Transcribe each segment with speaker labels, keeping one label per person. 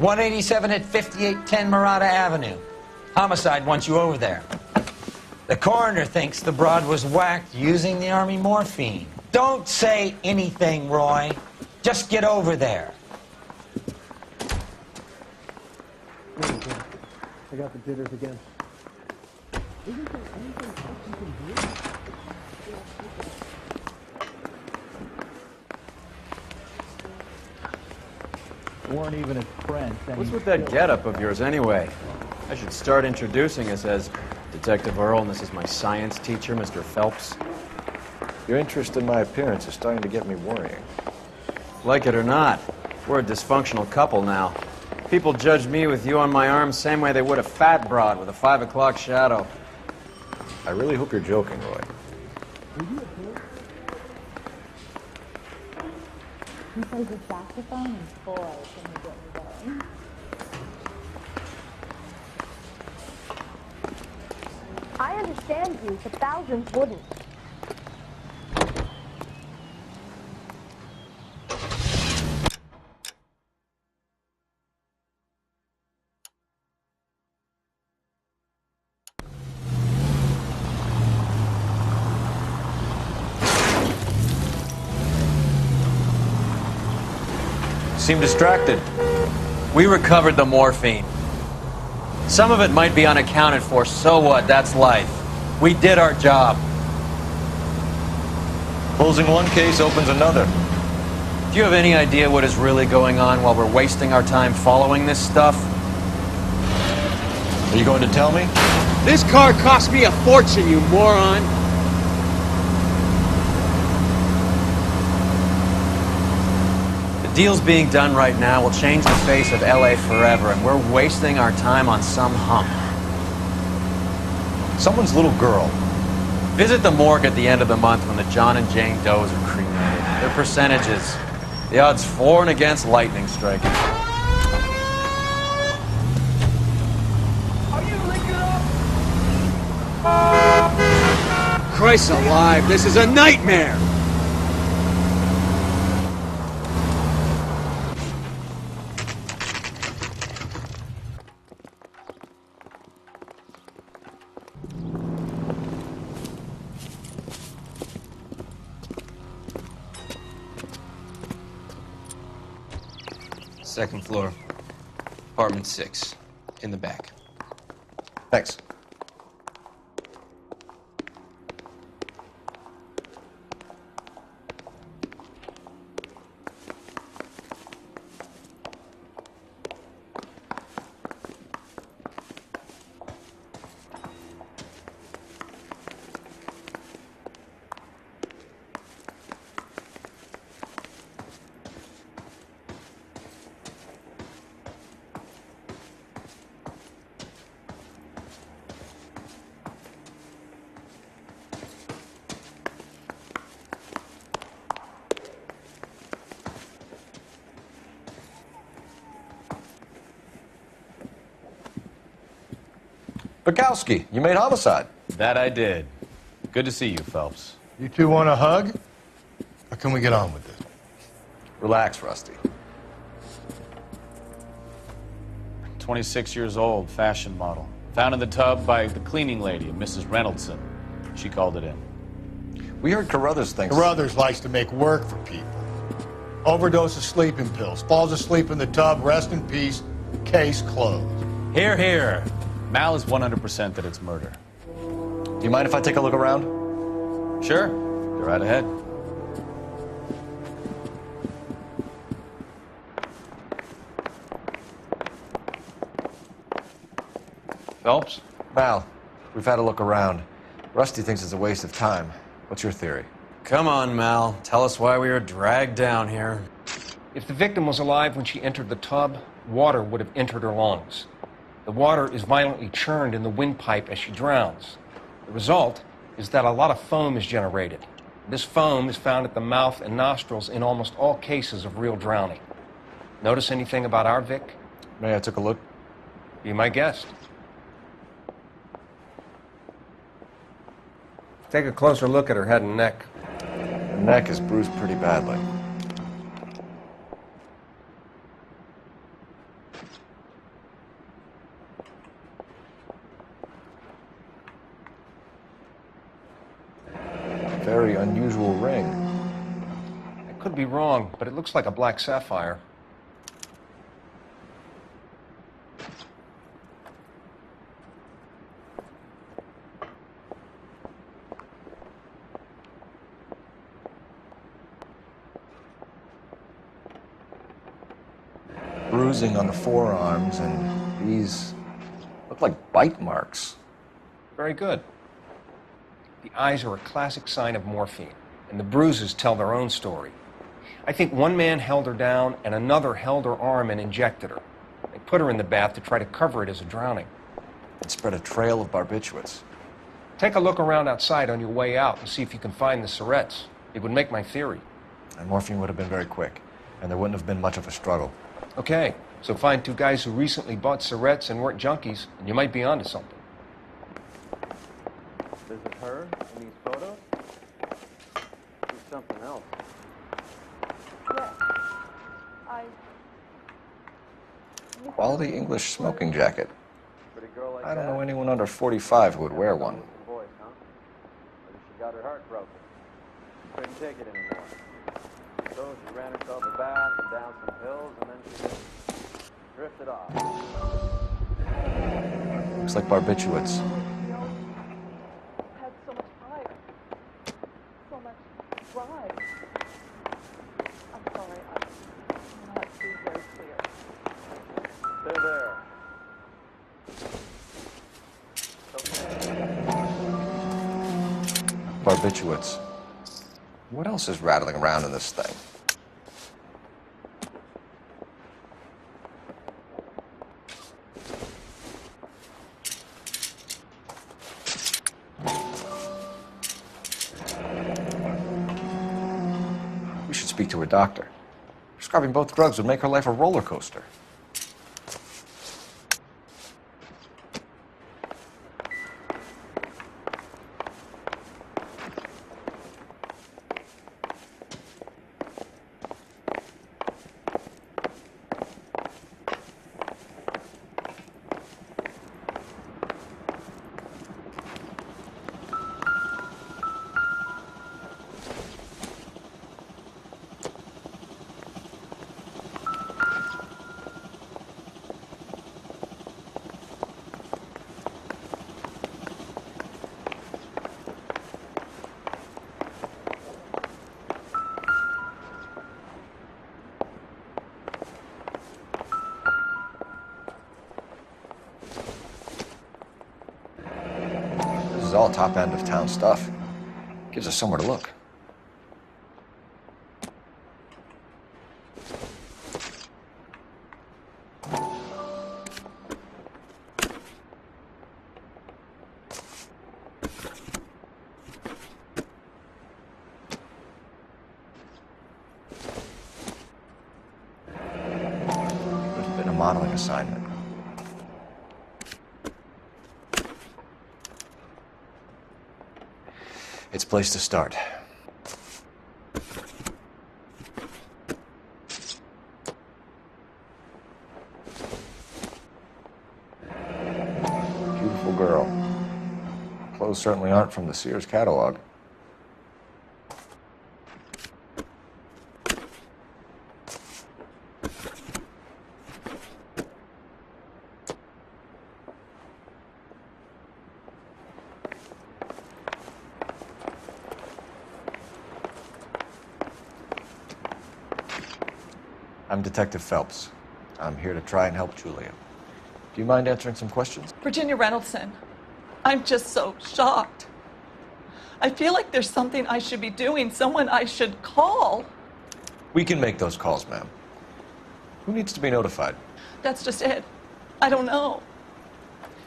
Speaker 1: 187 at 5810 Murata Avenue. Homicide wants you over there. The coroner thinks the broad was whacked using the Army morphine. Don't say anything, Roy. Just get over there.
Speaker 2: I got the jitters again. Isn't there anything else you can do? Weren't even his friends.
Speaker 3: What's with that getup of yours anyway? I should start introducing us as Detective Earl, and this is my science teacher, Mr. Phelps.
Speaker 4: Your interest in my appearance is starting to get me worrying.
Speaker 3: Like it or not, we're a dysfunctional couple now. People judge me with you on my arm same way they would a fat broad with a 5 o'clock shadow.
Speaker 4: I really hope you're joking, Roy.
Speaker 5: He plays the saxophone and boy, can he get me going. I understand you, but thousands wouldn't.
Speaker 3: Seem distracted. We recovered the morphine. Some of it might be unaccounted for, so what? That's life. We did our job.
Speaker 4: Closing one case opens another.
Speaker 3: Do you have any idea what is really going on while we're wasting our time following this stuff?
Speaker 4: Are you going to tell me?
Speaker 6: This car cost me a fortune, you moron!
Speaker 3: The deals being done right now will change the face of LA forever, and we're wasting our time on some hump.
Speaker 4: Someone's little girl.
Speaker 3: Visit the morgue at the end of the month when the John and Jane Does are cremated. Their percentages. The odds for and against lightning striking.
Speaker 6: Are you licking up? Christ alive, this is a nightmare!
Speaker 7: Second floor, apartment 6, in the back.
Speaker 4: Thanks. Bukowski, you made homicide.
Speaker 8: That I did. Good to see you, Phelps.
Speaker 9: You two want a hug? Or can we get on with this?
Speaker 4: Relax, Rusty.
Speaker 8: 26 years old, fashion model. Found in the tub by the cleaning lady, Mrs. Reynoldson. She called it in.
Speaker 4: We heard Carruthers thinks...
Speaker 9: Carruthers likes to make work for people. Overdose of sleeping pills. Falls asleep in the tub. Rest in peace. Case closed.
Speaker 8: Here, here. Mal is 100% that it's murder.
Speaker 4: Do you mind if I take a look around?
Speaker 8: Sure. Go right ahead. Phelps?
Speaker 4: Mal, we've had a look around. Rusty thinks it's a waste of time. What's your theory?
Speaker 3: Come on, Mal. Tell us why we were dragged down here.
Speaker 6: If the victim was alive when she entered the tub, water would have entered her lungs. The water is violently churned in the windpipe as she drowns. The result is that a lot of foam is generated. This foam is found at the mouth and nostrils in almost all cases of real drowning. Notice anything about our Vic?
Speaker 4: May I took a look?
Speaker 6: Be my guest. Take a closer look at her head and neck.
Speaker 4: Her neck is bruised pretty badly. Very unusual ring.
Speaker 6: I could be wrong, but it looks like a black sapphire.
Speaker 4: Bruising on the forearms, and these look like bite marks.
Speaker 6: Very good. The eyes are a classic sign of morphine, and the bruises tell their own story. I think one man held her down and another held her arm and injected her. They put her in the bath to try to cover it as a drowning.
Speaker 4: It spread a trail of barbiturates.
Speaker 6: Take a look around outside on your way out and see if you can find the syrettes. It would make my theory.
Speaker 4: And morphine would have been very quick, and there wouldn't have been much of a struggle.
Speaker 6: Okay, so find two guys who recently bought syrettes and weren't junkies, and you might be onto something.
Speaker 2: Is it her in these photos? She's something else.
Speaker 5: Yes.
Speaker 4: Quality English smoking jacket.
Speaker 2: Pretty girl like
Speaker 4: I don't
Speaker 2: that?
Speaker 4: know anyone under 45 who would wear one.
Speaker 2: Voice, huh? Maybe she got her heart broken. Couldn't take it anymore. So she ran herself a bath and down some pills, and then she just drifted off.
Speaker 4: Looks like barbiturates.
Speaker 5: Had so much fire. So much drive. I'm sorry. I'm not being very clear.
Speaker 2: There.
Speaker 4: Barbiturates. What else is rattling around in this thing? We should speak to her doctor. Prescribing both drugs would make her life a roller coaster. This is all top end of town stuff. Gives us somewhere to look. There's been a modeling assignment. It's a place to start. Beautiful girl. Clothes certainly aren't from the Sears catalog. I'm Detective Phelps. I'm here to try and help Julia. Do you mind answering some questions?
Speaker 10: Virginia Reynoldson, I'm just so shocked. I feel like there's something I should be doing, someone I should call.
Speaker 4: We can make those calls, ma'am. Who needs to be notified?
Speaker 10: That's just it. I don't know.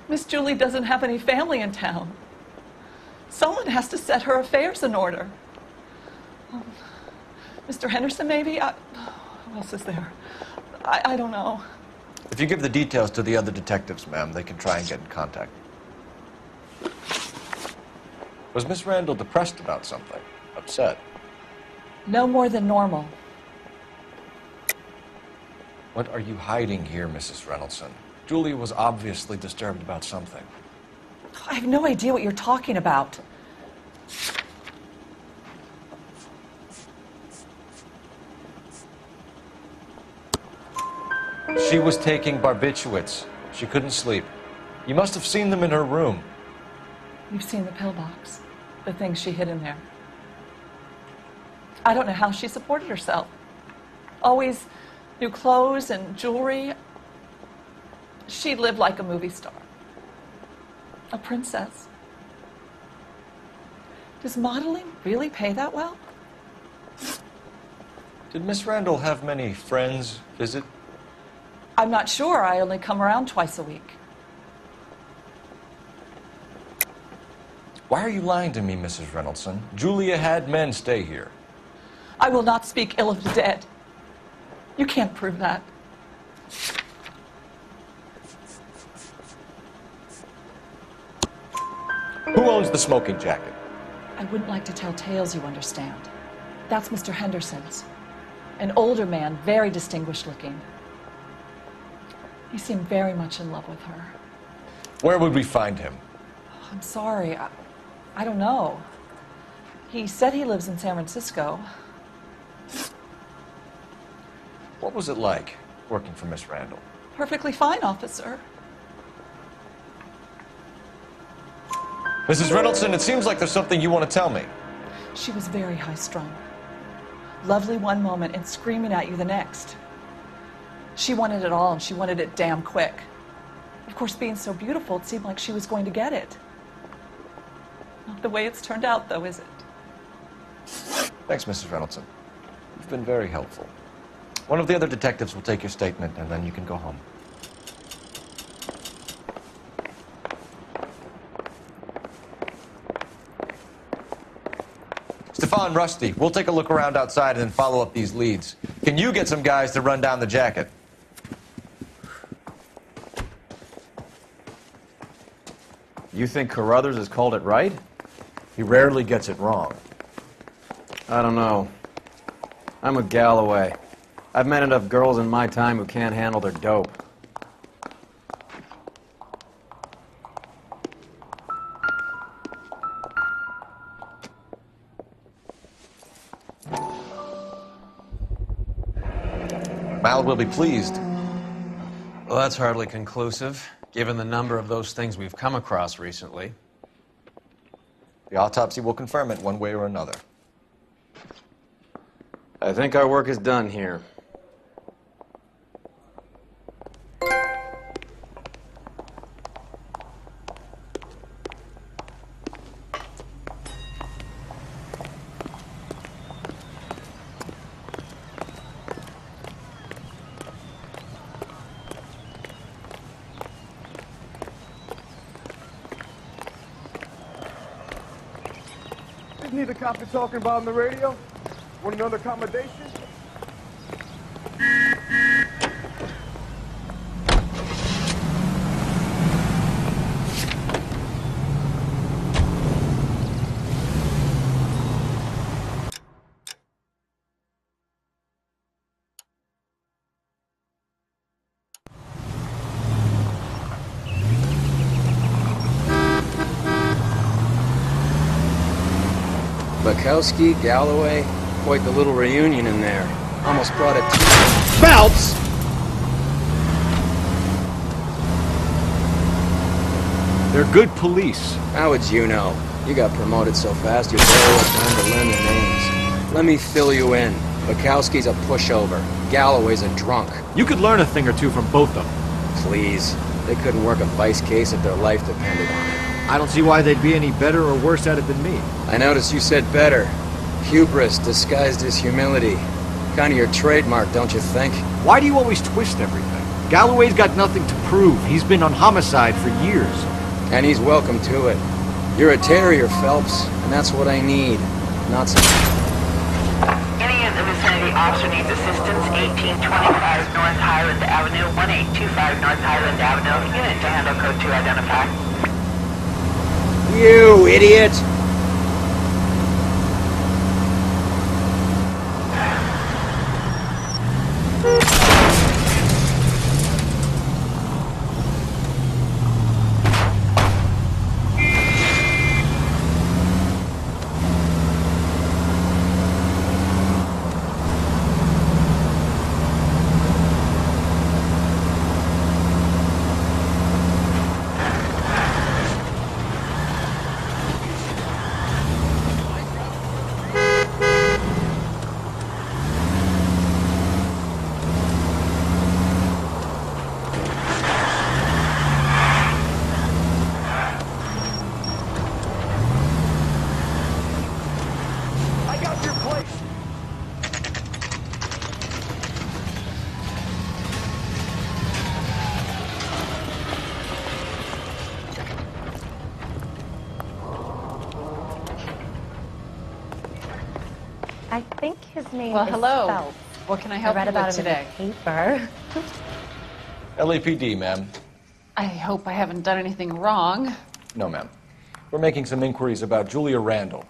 Speaker 10: Miss Julie doesn't have any family in town. Someone has to set her affairs in order. Mr. Henderson, maybe? Who else is there? I don't know.
Speaker 4: If you give the details to the other detectives, ma'am, they can try and get in contact. Was Miss Randall depressed about something? Upset?
Speaker 10: No more than normal.
Speaker 4: What are you hiding here, Mrs. Reynoldson? Julia was obviously disturbed about something.
Speaker 10: I have no idea what you're talking about.
Speaker 4: She was taking barbiturates. She couldn't sleep. You must have seen them in her room.
Speaker 10: You've seen the pillbox, the things she hid in there. I don't know how she supported herself. Always new clothes and jewelry. She lived like a movie star. A princess. Does modeling really pay that well?
Speaker 4: Did Miss Randall have many friends visit?
Speaker 10: I'm not sure. I only come around twice a week.
Speaker 4: Why are you lying to me, Mrs. Reynoldson? Julia had men stay here.
Speaker 10: I will not speak ill of the dead. You can't prove that.
Speaker 4: Who owns the smoking jacket?
Speaker 10: I wouldn't like to tell tales, you understand. That's Mr. Henderson's. An older man, very distinguished looking. He seemed very much in love with her.
Speaker 4: Where would we find him?
Speaker 10: I'm sorry. I don't know. He said he lives in San Francisco.
Speaker 4: What was it like working for Miss Randall?
Speaker 10: Perfectly fine, officer.
Speaker 4: Mrs. Reynoldson, it seems like there's something you want to tell me.
Speaker 10: She was very high-strung. Lovely one moment and screaming at you the next. She wanted it all, and she wanted it damn quick. Of course, being so beautiful, it seemed like she was going to get it. Not the way it's turned out, though, is it?
Speaker 4: Thanks, Mrs. Reynoldson. You've been very helpful. One of the other detectives will take your statement, and then you can go home. Stefan, Rusty, we'll take a look around outside and then follow up these leads. Can you get some guys to run down the jacket?
Speaker 3: You think Carruthers has called it right?
Speaker 4: He rarely gets it wrong.
Speaker 3: I don't know. I'm with Galloway. I've met enough girls in my time who can't handle their dope.
Speaker 4: Mal will be pleased.
Speaker 3: Well, that's hardly conclusive, given the number of those things we've come across recently.
Speaker 4: The autopsy will confirm it one way or another.
Speaker 3: I think our work is done here.
Speaker 11: Isn't he the cop you're talking about on the radio? Want another accommodation?
Speaker 12: Bukowski, Galloway, quite the little reunion in there. Almost brought it to...
Speaker 11: Phelps!
Speaker 12: They're good police. How would you know? You got promoted so fast you barely had time to learn their names. Let me fill you in. Bukowski's a pushover. Galloway's a drunk.
Speaker 13: You could learn a thing or two from both of them.
Speaker 12: Please. They couldn't work a vice case if their life depended on it.
Speaker 13: I don't see why they'd be any better or worse at it than me.
Speaker 12: I noticed you said better. Hubris disguised as humility. Kind of your trademark, don't you think?
Speaker 13: Why do you always twist everything? Galloway's got nothing to prove. He's been on homicide for years.
Speaker 12: And he's welcome to it. You're a terrier, Phelps, and that's what I need. Not some...
Speaker 14: Any in the vicinity officer needs assistance, 1825 North Highland Avenue, 1825 North Highland Avenue. Unit to handle code 2 identify.
Speaker 12: You idiot!
Speaker 15: I think his name
Speaker 16: Well,
Speaker 15: is
Speaker 16: hello.
Speaker 15: Phelps.
Speaker 16: What can I
Speaker 15: I
Speaker 16: help
Speaker 15: read
Speaker 16: you
Speaker 15: about
Speaker 16: with
Speaker 15: him
Speaker 16: today?
Speaker 15: in the paper.
Speaker 4: LAPD, ma'am.
Speaker 16: I hope I haven't done anything wrong.
Speaker 4: No, ma'am. We're making some inquiries about Julia Randall.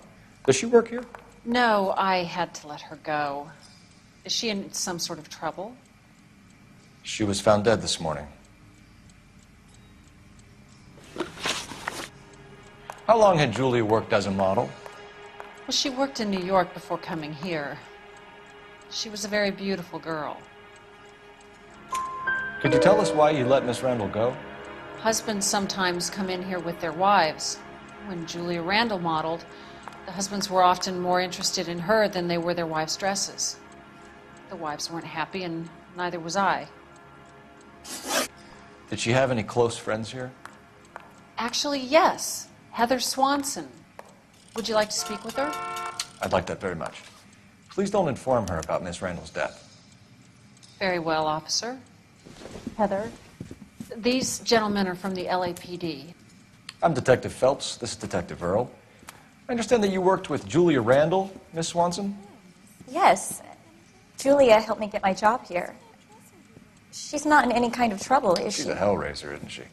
Speaker 4: Does she work here?
Speaker 16: No, I had to let her go. Is she in some sort of trouble?
Speaker 4: She was found dead this morning. How long had Julia worked as a model?
Speaker 16: Well, she worked in New York before coming here. She was a very beautiful girl.
Speaker 4: Could you tell us why you let Miss Randall go?
Speaker 16: Husbands sometimes come in here with their wives. When Julia Randall modeled, the husbands were often more interested in her than they were their wives' dresses. The wives weren't happy, and neither was I.
Speaker 4: Did she have any close friends here?
Speaker 16: Actually, yes. Heather Swanson. Would you like to speak with her?
Speaker 4: I'd like that very much. Please don't inform her about Miss Randall's death.
Speaker 16: Very well, officer.
Speaker 15: Heather?
Speaker 16: These gentlemen are from the LAPD.
Speaker 4: I'm Detective Phelps. This is Detective Earl. I understand that you worked with Julia Randall, Miss Swanson?
Speaker 15: Yes. Julia helped me get my job here. She's not in any kind of trouble, is she?
Speaker 4: She's a hellraiser, isn't she?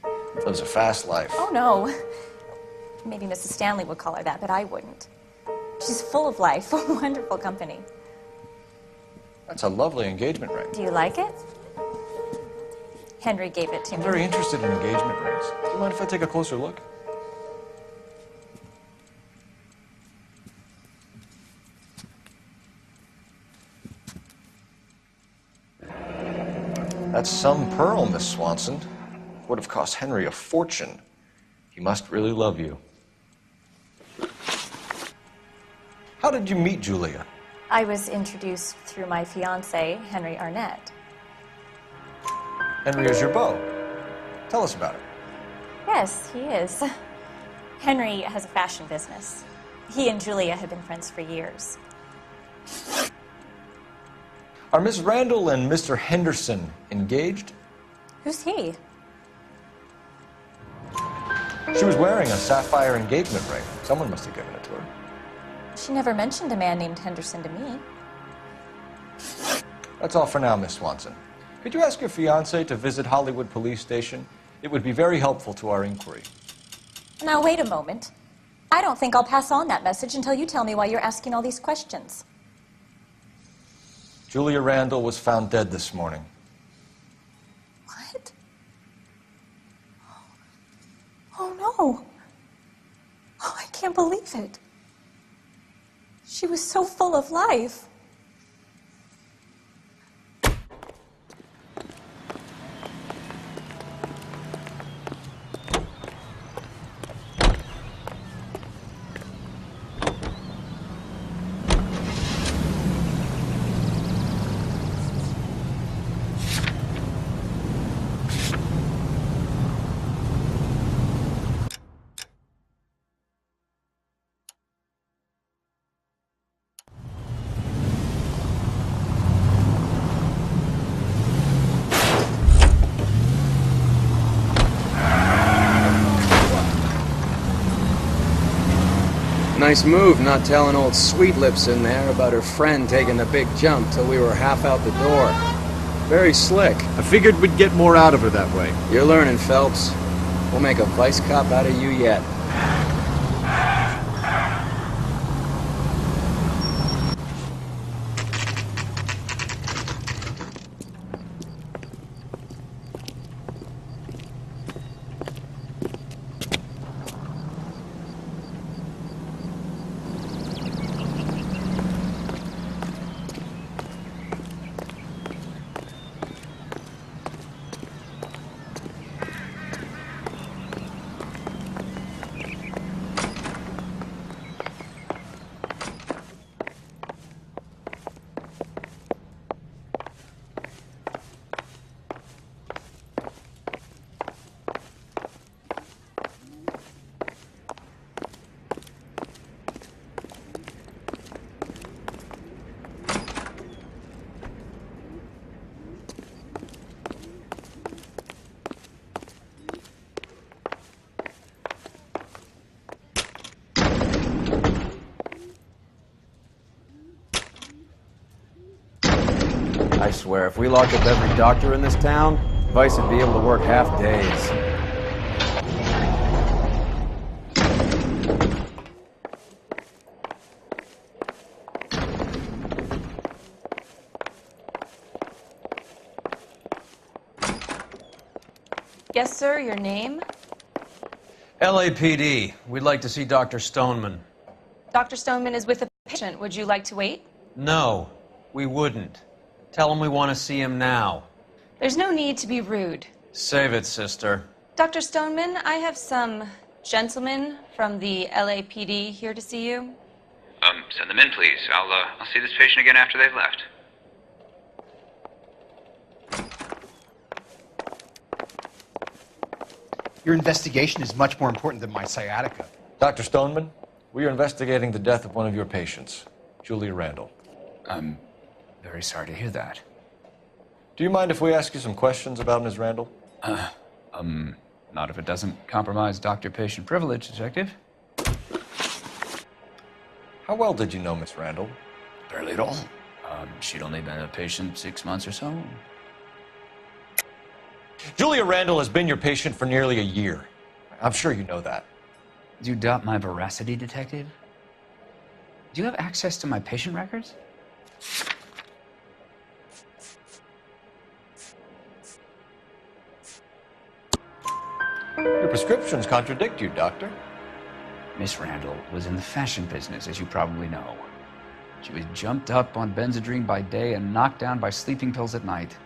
Speaker 4: Lives a fast life.
Speaker 15: Oh, no. Maybe Mrs. Stanley would call her that, but I wouldn't. She's full of life, wonderful company.
Speaker 4: That's a lovely engagement ring.
Speaker 15: Do you like it? Henry gave it to
Speaker 4: I'm
Speaker 15: me.
Speaker 4: very interested in engagement rings. Do you mind if I take a closer look? That's some pearl, Miss Swanson. Would have cost Henry a fortune. He must really love you. How did you meet Julia?
Speaker 15: I was introduced through my fiancé, Henry Arnett.
Speaker 4: Henry is your beau. Tell us about it.
Speaker 15: Yes, he is. Henry has a fashion business. He and Julia have been friends for years.
Speaker 4: Are Miss Randall and Mr. Henderson engaged?
Speaker 15: Who's he?
Speaker 4: She was wearing a sapphire engagement ring. Someone must have given it to her.
Speaker 15: She never mentioned a man named Henderson to me.
Speaker 4: That's all for now, Miss Swanson. Could you ask your fiancé to visit Hollywood Police Station? It would be very helpful to our inquiry.
Speaker 15: Now, wait a moment. I don't think I'll pass on that message until you tell me why you're asking all these questions.
Speaker 4: Julia Randall was found dead this morning.
Speaker 15: What? Oh, no. Oh, I can't believe it. She was so full of life.
Speaker 12: Nice move not telling old Sweet Lips in there about her friend taking the big jump till we were half out the door. Very slick.
Speaker 13: I figured we'd get more out of her that way.
Speaker 12: You're learning, Phelps. We'll make a vice cop out of you yet. I swear, if we locked up every doctor in this town, Vice would be able to work half days.
Speaker 17: Yes, sir, your name?
Speaker 3: LAPD. We'd like to see Dr. Stoneman.
Speaker 17: Dr. Stoneman is with a patient. Would you like to wait?
Speaker 3: No, we wouldn't. Tell him we want to see him now.
Speaker 17: There's no need to be rude.
Speaker 3: Save it, sister.
Speaker 17: Dr. Stoneman, I have some gentlemen from the LAPD here to see you.
Speaker 18: Send them in, please. I'll see this patient again after they've left.
Speaker 19: Your investigation is much more important than my sciatica.
Speaker 4: Dr. Stoneman, we are investigating the death of one of your patients, Julia Randall.
Speaker 18: I'm very sorry to hear that.
Speaker 4: Do you mind if we ask you some questions about Ms. Randall?
Speaker 18: Not if it doesn't compromise doctor-patient privilege, Detective.
Speaker 4: How well did you know Miss Randall?
Speaker 18: Barely at all. She'd only been a patient 6 months or so.
Speaker 4: Julia Randall has been your patient for nearly a year. I'm sure you know that.
Speaker 18: Do you doubt my veracity, Detective? Do you have access to my patient records?
Speaker 4: Your prescriptions contradict you, Doctor.
Speaker 18: Miss Randall was in the fashion business, as you probably know. She was jumped up on Benzedrine by day and knocked down by sleeping pills at night.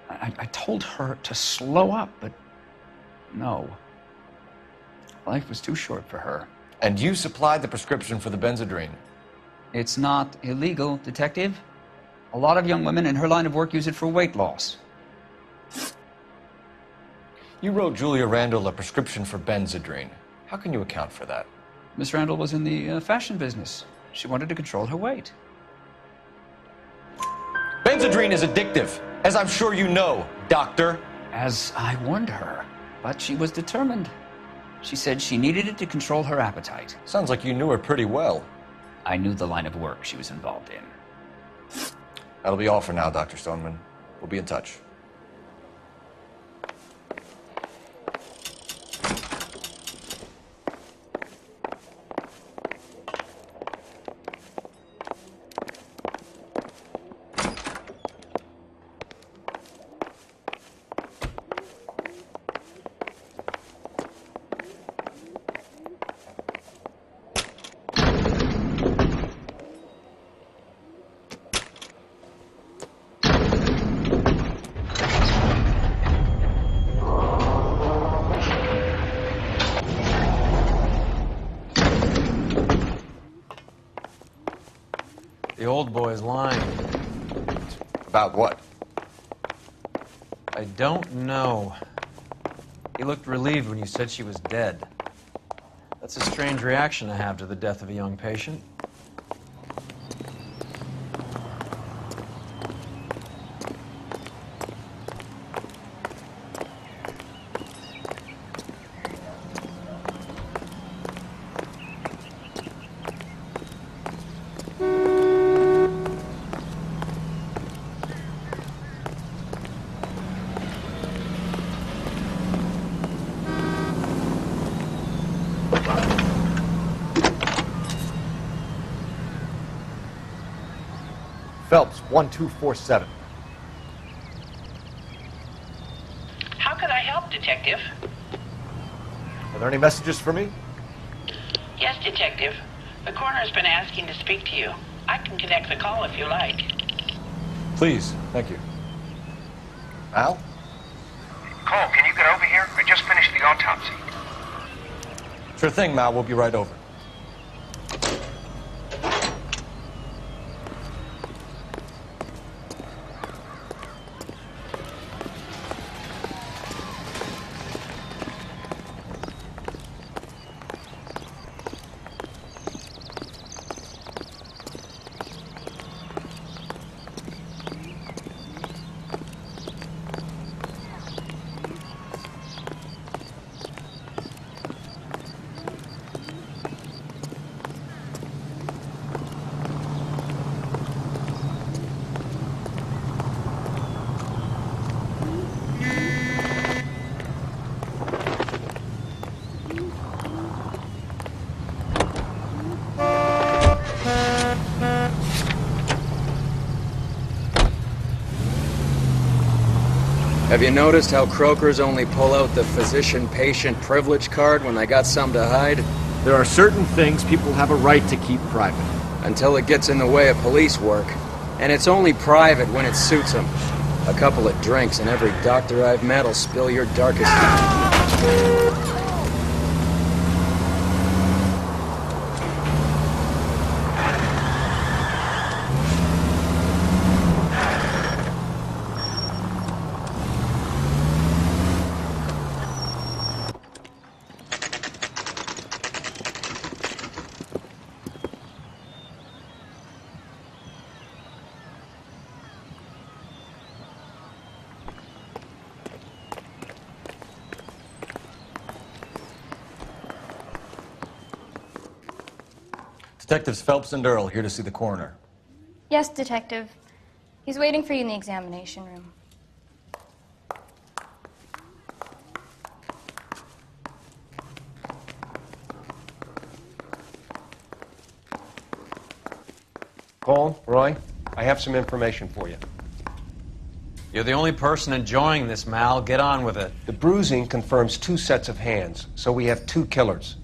Speaker 18: I told her to slow up, but no. Life was too short for her.
Speaker 4: And you supplied the prescription for the Benzedrine?
Speaker 18: It's not illegal, Detective. A lot of young women in her line of work use it for weight loss.
Speaker 4: You wrote Julia Randall a prescription for Benzedrine. How can you account for that?
Speaker 18: Miss Randall was in the fashion business. She wanted to control her weight.
Speaker 4: Benzedrine is addictive, as I'm sure you know, Doctor.
Speaker 18: As I warned her, but she was determined. She said she needed it to control her appetite.
Speaker 4: Sounds like you knew her pretty well.
Speaker 18: I knew the line of work she was involved in.
Speaker 4: That'll be all for now, Dr. Stoneman. We'll be in touch.
Speaker 3: The old boy's lying.
Speaker 4: About what?
Speaker 3: I don't know. He looked relieved when you said she was dead. That's a strange reaction to have to the death of a young patient.
Speaker 13: Phelps, 1247.
Speaker 14: How can I help, Detective?
Speaker 13: Are there any messages for me?
Speaker 14: Yes, Detective. The coroner's been asking to speak to you. I can connect the call if you like.
Speaker 4: Please, thank you. Al?
Speaker 11: Cole, can you get over here? I just finished the autopsy.
Speaker 4: Sure thing, Mal. We'll be right over.
Speaker 12: Have you noticed how croakers only pull out the physician-patient privilege card when they got something to hide?
Speaker 13: There are certain things people have a right to keep private.
Speaker 12: Until it gets in the way of police work. And it's only private when it suits them. A couple of drinks and every doctor I've met will spill your darkest...
Speaker 4: Detectives Phelps and Earl here to see the coroner.
Speaker 20: Yes, Detective. He's waiting for you in the examination room.
Speaker 6: Cole, Roy, I have some information for you.
Speaker 3: You're the only person enjoying this, Mal. Get on with it.
Speaker 6: The bruising confirms 2 sets of hands, so we have 2 killers.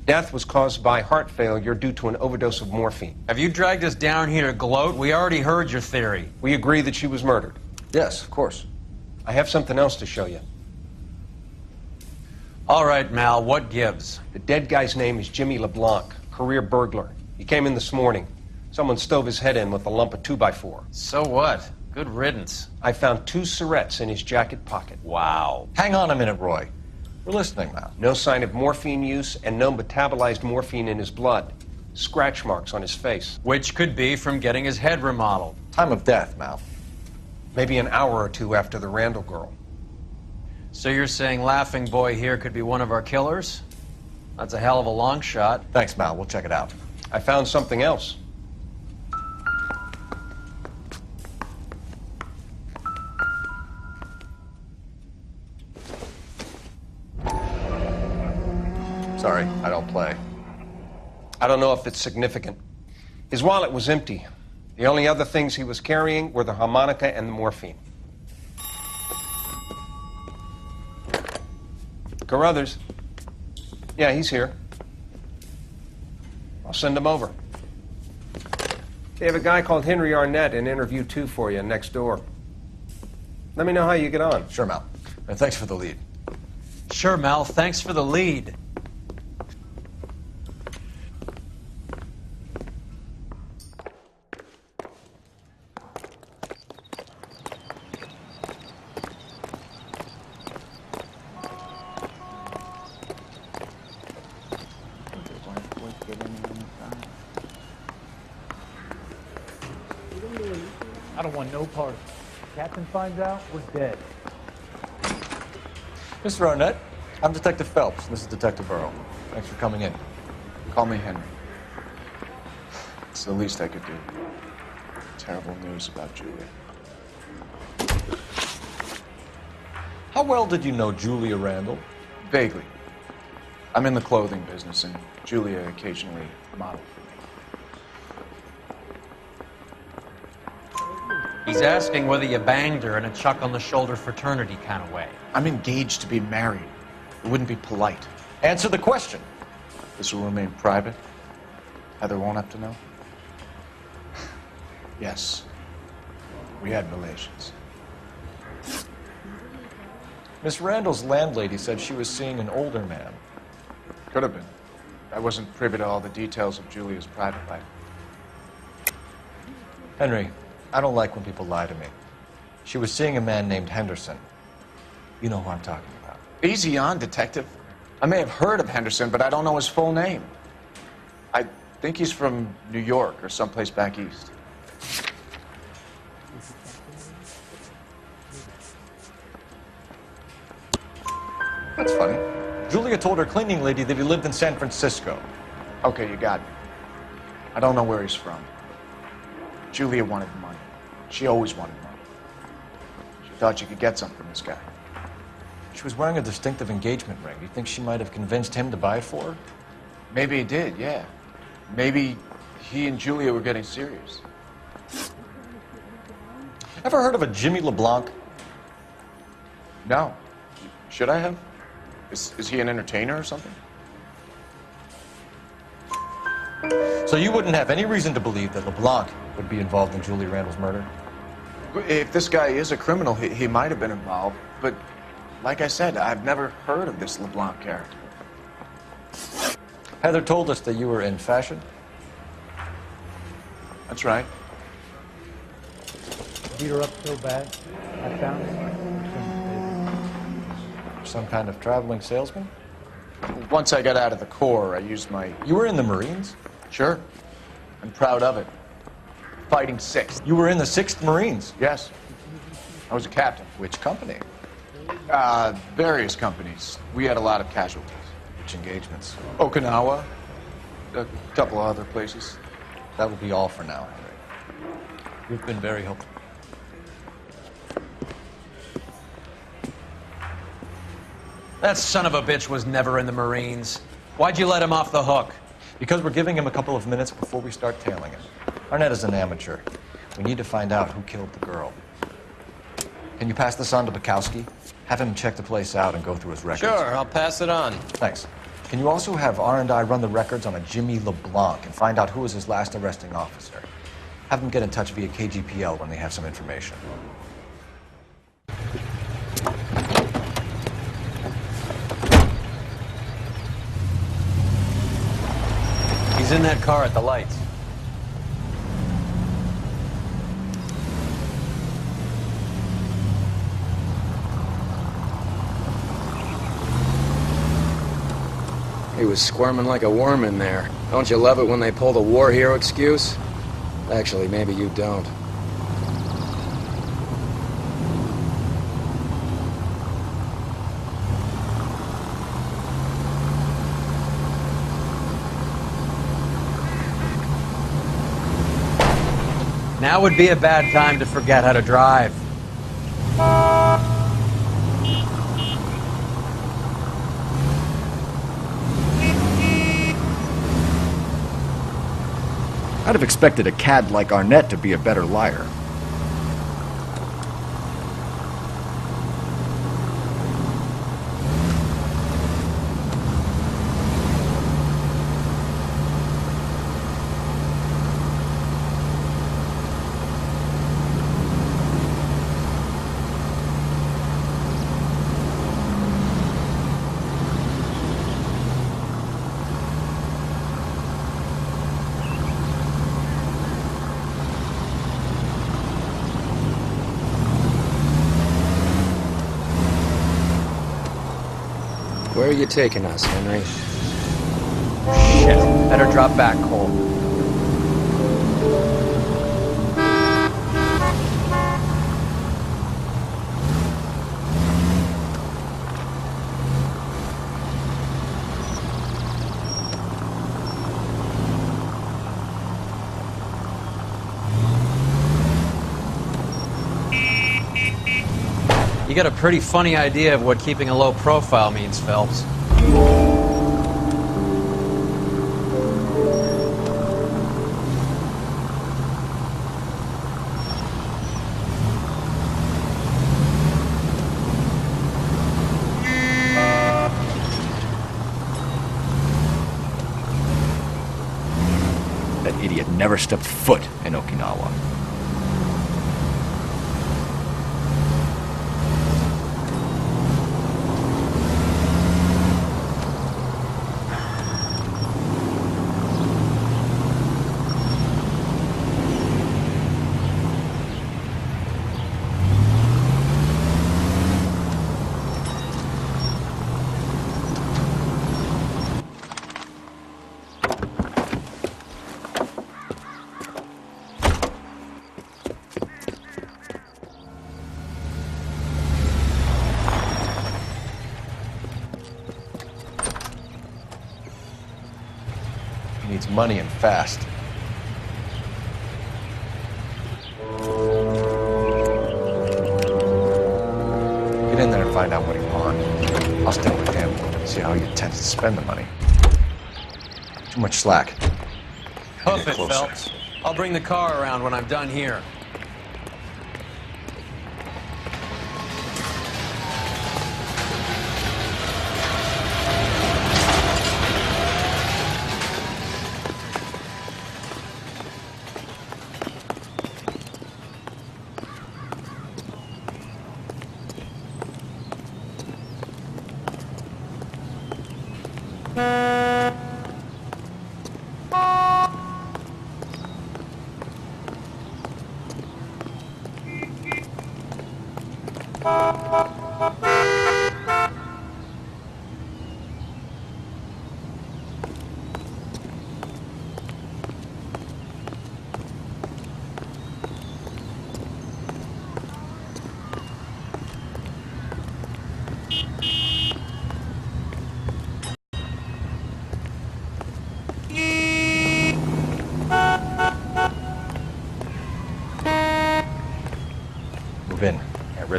Speaker 6: Death was caused by heart failure due to an overdose of morphine.
Speaker 3: Have you dragged us down here to gloat? We already heard your theory.
Speaker 6: We agree that she was murdered.
Speaker 4: Yes, of course.
Speaker 6: I have something else to show you.
Speaker 3: All right, Mal, what gives?
Speaker 6: The dead guy's name is Jimmy LeBlanc, career burglar. He came in this morning. Someone stove his head in with a lump of 2x4.
Speaker 3: So what? Good riddance.
Speaker 6: I found 2 cigarettes in his jacket pocket.
Speaker 3: Wow.
Speaker 4: Hang on a minute, Roy. We're listening now.
Speaker 6: No sign of morphine use and no metabolized morphine in his blood. Scratch marks on his face.
Speaker 3: Which could be from getting his head remodeled.
Speaker 4: Time of death, Mal.
Speaker 6: Maybe an hour or 2 after the Randall girl.
Speaker 3: So you're saying Laughing Boy here could be one of our killers? That's a hell of a long shot.
Speaker 4: Thanks, Mal. We'll check it out.
Speaker 6: I found something else.
Speaker 4: Sorry, I don't play.
Speaker 6: I don't know if it's significant. His wallet was empty. The only other things he was carrying were the harmonica and the morphine. Carruthers. Yeah, he's here. I'll send him over. They have a guy called Henry Arnett in interview 2 for you next door. Let me know how you get on.
Speaker 4: Sure, Mal. And thanks for the lead.
Speaker 3: Sure, Mal. Thanks for the lead.
Speaker 21: I don't want no part of it. If Captain finds out, we're dead.
Speaker 4: Mr. Arnett, I'm Detective Phelps. This is Detective Earl. Thanks for coming in.
Speaker 22: Call me Henry. It's the least I could do. Terrible news about Julia.
Speaker 4: How well did you know Julia Randall?
Speaker 22: Vaguely. I'm in the clothing business, and Julia occasionally modeled for me.
Speaker 3: He's asking whether you banged her in a chuck-on-the-shoulder fraternity kind of way.
Speaker 22: I'm engaged to be married. It wouldn't be polite.
Speaker 4: Answer the question.
Speaker 22: This will remain private. Heather won't have to know. Yes. We had relations.
Speaker 4: Miss Randall's landlady said she was seeing an older man.
Speaker 22: Could have been. I wasn't privy to all the details of Julia's private life.
Speaker 4: Henry, I don't like when people lie to me. She was seeing a man named Henderson. You know who I'm talking about.
Speaker 22: Easy on, Detective. I may have heard of Henderson, but I don't know his full name. I think he's from New York or someplace back east.
Speaker 4: That's funny. Julia told her cleaning lady that he lived in San Francisco.
Speaker 22: Okay, you got me. I don't know where he's from. Julia wanted money. She always wanted money. She thought she could get some from this guy.
Speaker 4: She was wearing a distinctive engagement ring. Do you think she might have convinced him to buy it for her?
Speaker 22: Maybe he did, yeah. Maybe he and Julia were getting serious.
Speaker 4: Ever heard of a Jimmy LeBlanc?
Speaker 22: No. Should I have? Is he an entertainer or something?
Speaker 4: So you wouldn't have any reason to believe that LeBlanc would be involved in Julie Randall's murder?
Speaker 22: If this guy is a criminal, he might have been involved. But like I said, I've never heard of this LeBlanc character.
Speaker 4: Heather told us that you were in fashion.
Speaker 22: That's right.
Speaker 21: Beat her up so bad, I found it.
Speaker 4: Some kind of traveling salesman?
Speaker 22: Once I got out of the Corps, I used my...
Speaker 4: You were in the Marines?
Speaker 22: Sure. I'm proud of it. Fighting 6th.
Speaker 4: You were in the 6th Marines?
Speaker 22: Yes. I was a captain.
Speaker 4: Which company?
Speaker 22: Various companies. We had a lot of casualties.
Speaker 4: Which engagements?
Speaker 22: Okinawa. A couple of other places.
Speaker 4: That will be all for now, Henry. You've been very helpful.
Speaker 3: That son of a bitch was never in the Marines. Why'd you let him off the hook?
Speaker 4: Because we're giving him a couple of minutes before we start tailing him. Arnett is an amateur. We need to find out who killed the girl. Can you pass this on to Bukowski? Have him check the place out and go through his records.
Speaker 1: Sure, I'll pass it on.
Speaker 4: Thanks. Can you also have R&I run the records on a Jimmy LeBlanc and find out who was his last arresting officer? Have them get in touch via KGPL when they have some information.
Speaker 3: He's in that car at the lights.
Speaker 12: He was squirming like a worm in there. Don't you love it when they pull the war hero excuse? Actually, maybe you don't.
Speaker 3: Now would be a bad time to forget how to drive.
Speaker 13: I'd have expected a cad like Arnett to be a better liar.
Speaker 12: Where are you taking us, Henry?
Speaker 3: Shit. Better drop back, Cole. You got a pretty funny idea of what keeping a low profile means, Phelps.
Speaker 13: That idiot never stepped foot in Okinawa.
Speaker 4: He needs money and fast. Get in there and find out what he pawned. I'll stay with him, see how he intends to spend the money. Too much slack.
Speaker 3: Hoof it, Phelps. I'll bring the car around when I'm done here.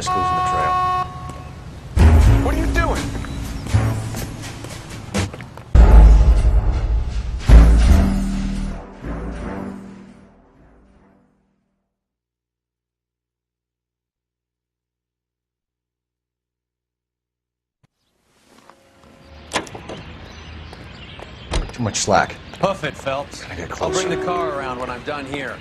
Speaker 4: risk losing the trail.
Speaker 6: What are you doing?
Speaker 4: Too much slack.
Speaker 3: Hoof it, Phelps.
Speaker 4: Gotta get
Speaker 3: I'll
Speaker 4: closer.
Speaker 3: bring the car around when I'm done here.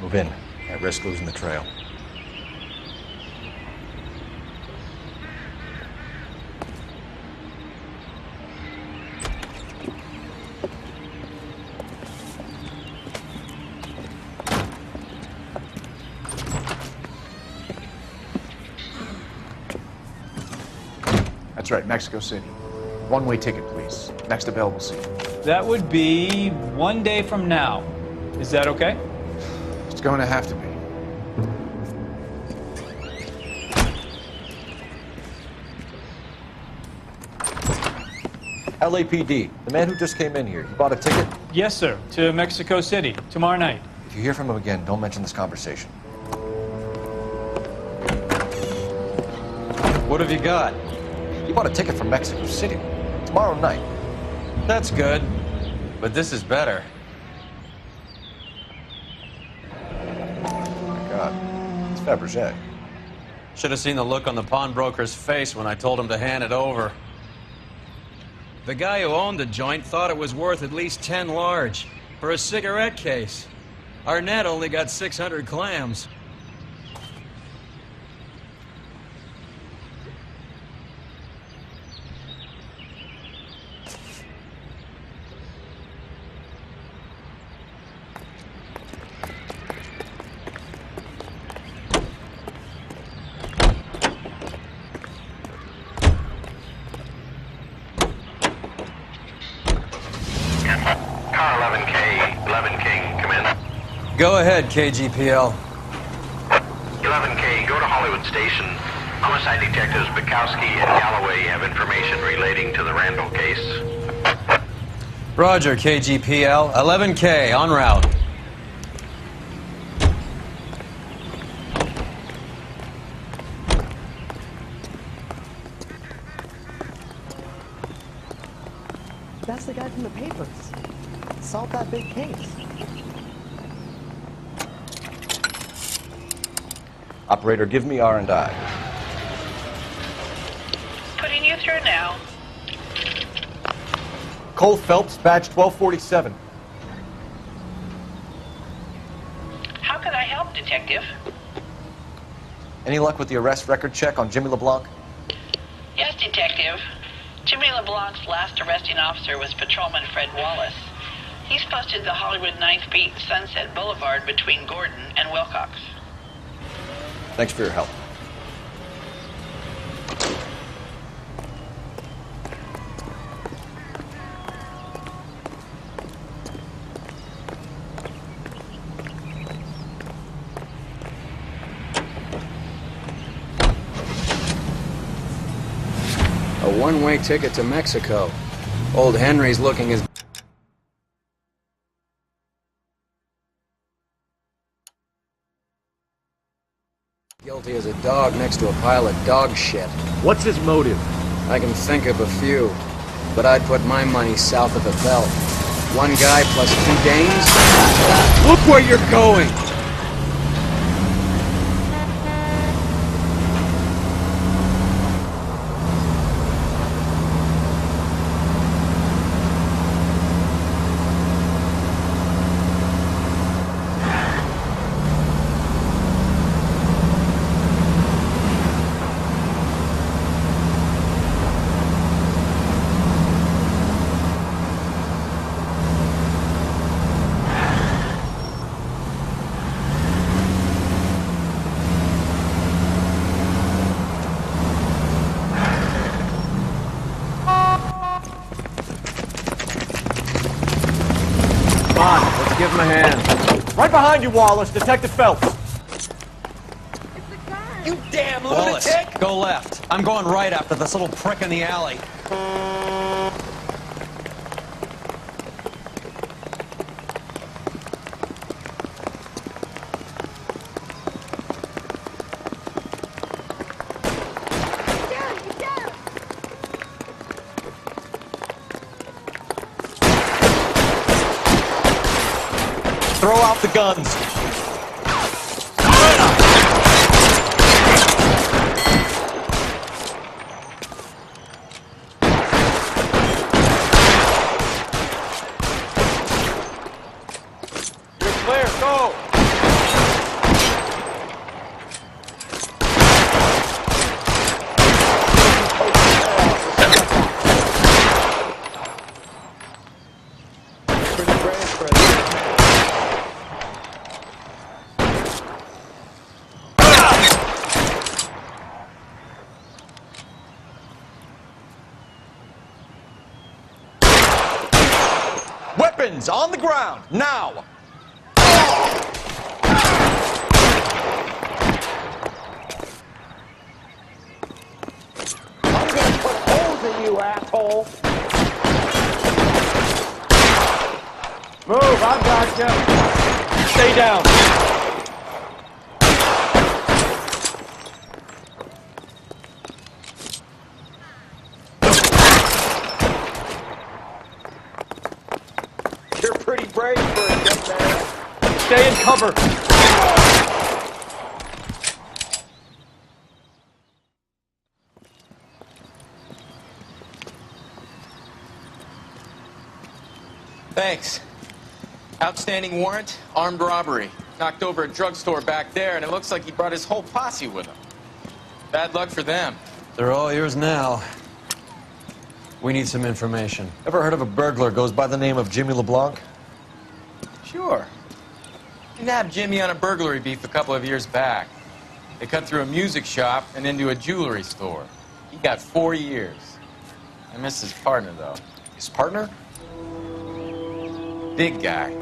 Speaker 4: Move in. At risk losing the trail.
Speaker 22: That's right, Mexico City. One-way ticket, please. Next available seat.
Speaker 21: That would be 1 day from now. Is that okay?
Speaker 22: It's going to have to be.
Speaker 4: LAPD, the man who just came in here, he bought a ticket?
Speaker 21: Yes, sir. To Mexico City, tomorrow night.
Speaker 4: If you hear from him again, don't mention this conversation.
Speaker 3: What have you got?
Speaker 4: He bought a ticket from Mexico City. Tomorrow night.
Speaker 3: That's good. But this is better.
Speaker 4: Oh my God. It's Fabergé.
Speaker 3: Should have seen the look on the pawnbroker's face when I told him to hand it over.
Speaker 1: The guy who owned the joint thought it was worth at least 10 large for a cigarette case. Arnett only got 600 clams.
Speaker 3: Go ahead, KGPL.
Speaker 7: 11K, go to Hollywood Station. Homicide detectives Bukowski and Galloway have information relating to the Randall case.
Speaker 3: Roger, KGPL. 11K, en route.
Speaker 23: That's the guy from the papers. Solved that big case.
Speaker 4: Operator, give me R&I.
Speaker 14: Putting you through now.
Speaker 22: Cole Phelps, badge 1247.
Speaker 14: How can I help, Detective?
Speaker 4: Any luck with the arrest record check on Jimmy LeBlanc?
Speaker 14: Yes, Detective. Jimmy LeBlanc's last arresting officer was Patrolman Fred Wallace. He's posted the Hollywood 9th Beat Sunset Boulevard between Gordon and Wilcox.
Speaker 4: Thanks for your help.
Speaker 12: A one-way ticket to Mexico. Old Henry's looking as guilty as a dog next to a pile of dog shit.
Speaker 13: What's his motive?
Speaker 12: I can think of a few, but I'd put my money south of the belt. One guy plus 2 dames? Look where you're going!
Speaker 3: Give him a hand.
Speaker 13: Right behind you, Wallace. Detective Phelps.
Speaker 3: You damn lunatic! Wallace, go left. I'm going right after this little prick in the alley.
Speaker 13: Throw out the guns. You're clear, go! Weapons on the ground, now!
Speaker 11: I'm gonna put holes in you, asshole! Move, I've got you!
Speaker 13: Stay down!
Speaker 11: You're pretty brave for a young man.
Speaker 13: Stay in cover!
Speaker 5: Thanks. Outstanding warrant, armed robbery. Knocked over a drugstore back there, and it looks like he brought his whole posse with him. Bad luck for them.
Speaker 3: They're all yours now. We need some information.
Speaker 4: Ever heard of a burglar goes by the name of Jimmy LeBlanc?
Speaker 5: Sure. We nabbed Jimmy on a burglary beef a couple of years back. They cut through a music shop and into a jewelry store. He got 4 years. I miss his partner, though.
Speaker 4: His partner?
Speaker 5: Big guy.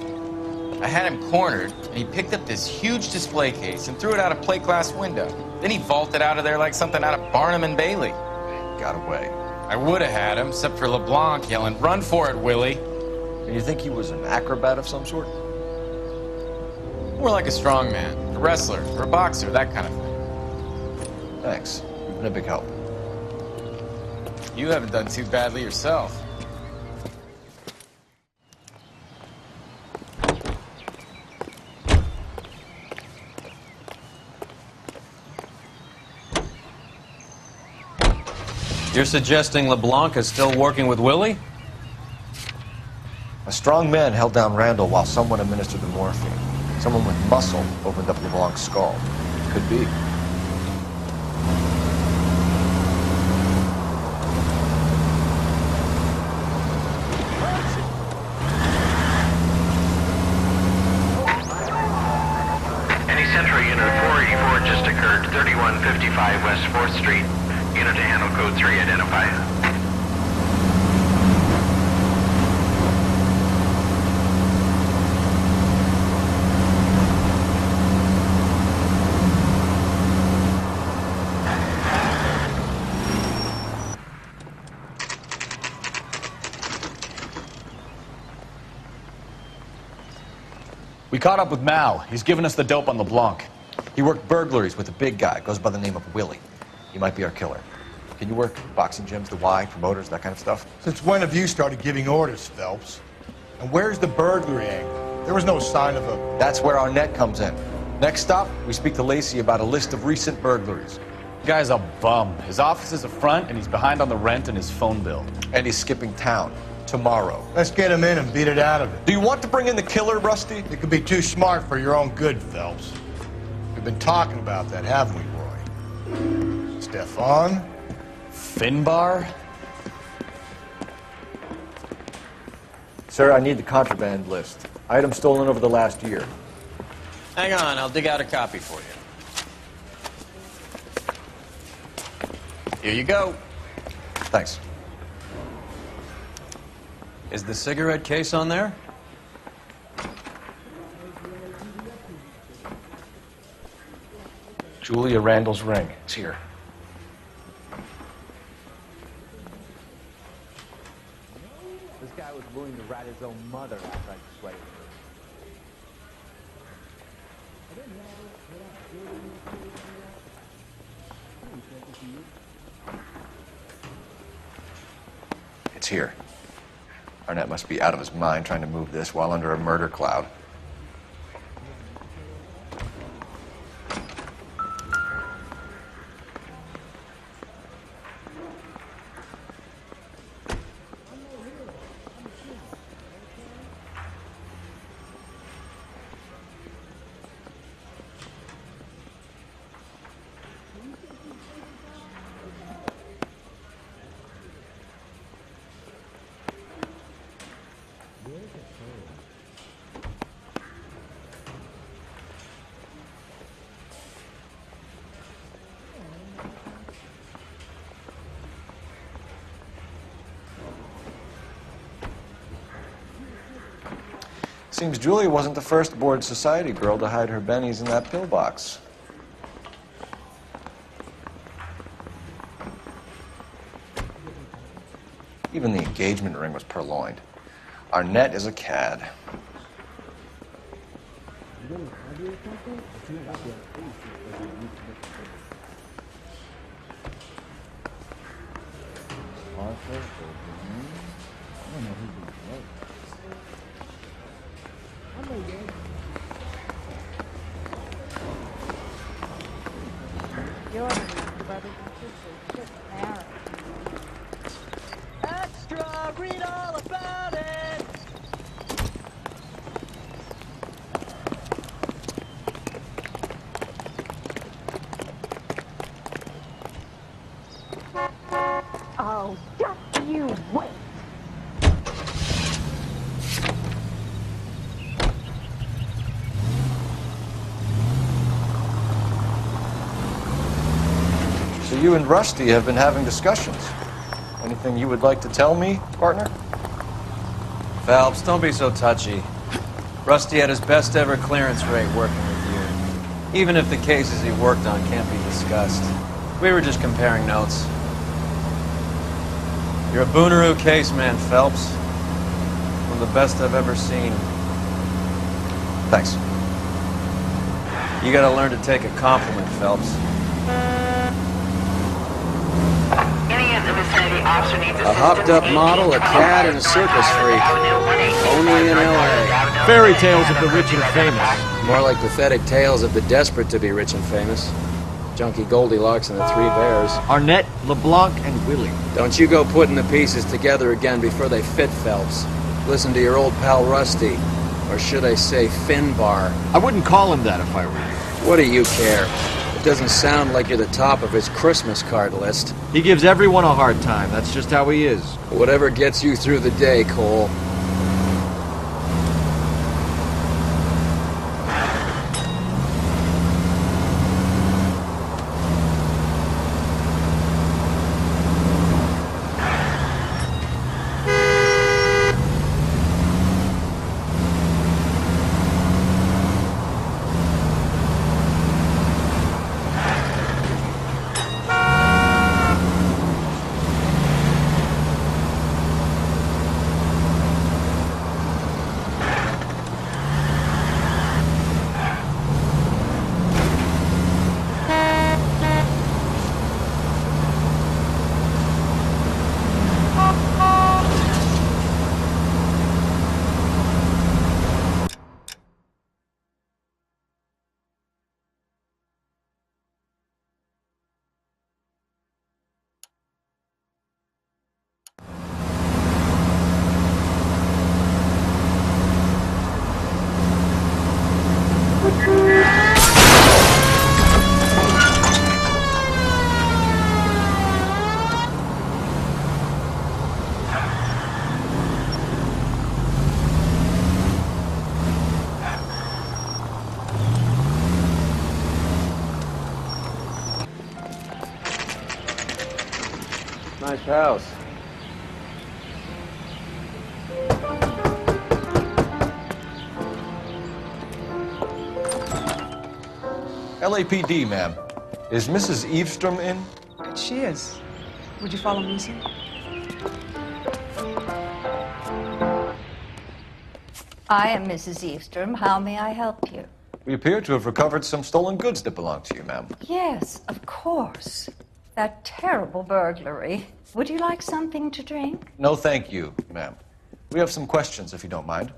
Speaker 5: I had him cornered, and he picked up this huge display case and threw it out a plate glass window. Then he vaulted out of there like something out of Barnum and Bailey.
Speaker 4: Got away.
Speaker 5: I would have had him, except for LeBlanc yelling, "Run for it, Willie!"
Speaker 4: And you think he was an acrobat of some sort?
Speaker 5: More like a strongman, a wrestler, or a boxer, that kind of thing.
Speaker 4: Thanks. You've been a big help.
Speaker 5: You haven't done too badly yourself.
Speaker 3: You're suggesting LeBlanc is still working with Willie?
Speaker 4: A strong man held down Randall while someone administered the morphine. Someone with muscle opened up LeBlanc's skull. Could be.
Speaker 7: report just occurred, 3155 West 4th Street. Unit to handle code 3, identify.
Speaker 22: We caught up with Mao. He's given us the dope on LeBlanc.
Speaker 4: He worked burglaries with a big guy, goes by the name of Willie. He might be our killer. Can you work boxing gyms, the Y, promoters, that kind of stuff?
Speaker 11: Since when have you started giving orders, Phelps? And where's the burglary angle? There was no sign of a...
Speaker 4: That's where Arnett comes in. Next stop, we speak to Lacey about a list of recent burglaries.
Speaker 22: The guy's a bum. His office is a front, and he's behind on the rent and his phone bill.
Speaker 4: And he's skipping town tomorrow.
Speaker 11: Let's get him in and beat it out of it.
Speaker 4: Do you want to bring in the killer, Rusty?
Speaker 11: It could be too smart for your own good, Phelps. We've been talking about that, haven't we, Roy? Stefan?
Speaker 22: Finbar?
Speaker 4: Sir, I need the contraband list. Items stolen over the last year.
Speaker 5: Hang on, I'll dig out a copy for you. Here you go.
Speaker 4: Thanks.
Speaker 3: Is the cigarette case on there?
Speaker 6: Julia Randall's ring. It's here.
Speaker 2: This guy was willing to rat his own mother after I persuaded her.
Speaker 4: It's here. Arnett must be out of his mind trying to move this while under a murder cloud. Seems Julia wasn't the first bored society girl to hide her bennies in that pillbox. Even the engagement ring was purloined. Arnett is a cad.
Speaker 2: Extra, read all about it!
Speaker 15: Oh, just you wait.
Speaker 4: So you and Rusty have been having discussions. Anything you would like to tell me, partner?
Speaker 3: Phelps, don't be so touchy. Rusty had his best ever clearance rate working with you. Even if the cases he worked on can't be discussed. We were just comparing notes. You're a Booneroo case man, Phelps. One of the best I've ever seen.
Speaker 4: Thanks.
Speaker 3: You gotta learn to take a compliment, Phelps.
Speaker 12: A hopped-up model, a cat, and a circus freak. Only in L.A.
Speaker 13: Fairy tales of the rich and famous.
Speaker 12: More like pathetic tales of the desperate to be rich and famous. Junkie Goldilocks and the Three Bears.
Speaker 13: Arnett, LeBlanc, and Willie.
Speaker 12: Don't you go putting the pieces together again before they fit, Phelps. Listen to your old pal Rusty. Or should I say Finbar.
Speaker 13: I wouldn't call him that if I were you.
Speaker 12: What do you care? It doesn't sound like you're the top of his Christmas card list.
Speaker 13: He gives everyone a hard time. That's just how he is.
Speaker 12: Whatever gets you through the day, Cole.
Speaker 3: Nice house.
Speaker 4: LAPD, ma'am. Is Mrs. Eavestrom in?
Speaker 23: She is. Would you follow me, sir?
Speaker 8: I am Mrs. Eavestrom. How may I help you?
Speaker 4: We appear to have recovered some stolen goods that belong to you, ma'am.
Speaker 8: Yes, of course. That terrible burglary. Would you like something to drink?
Speaker 4: No, thank you, ma'am. We have some questions, if you don't mind.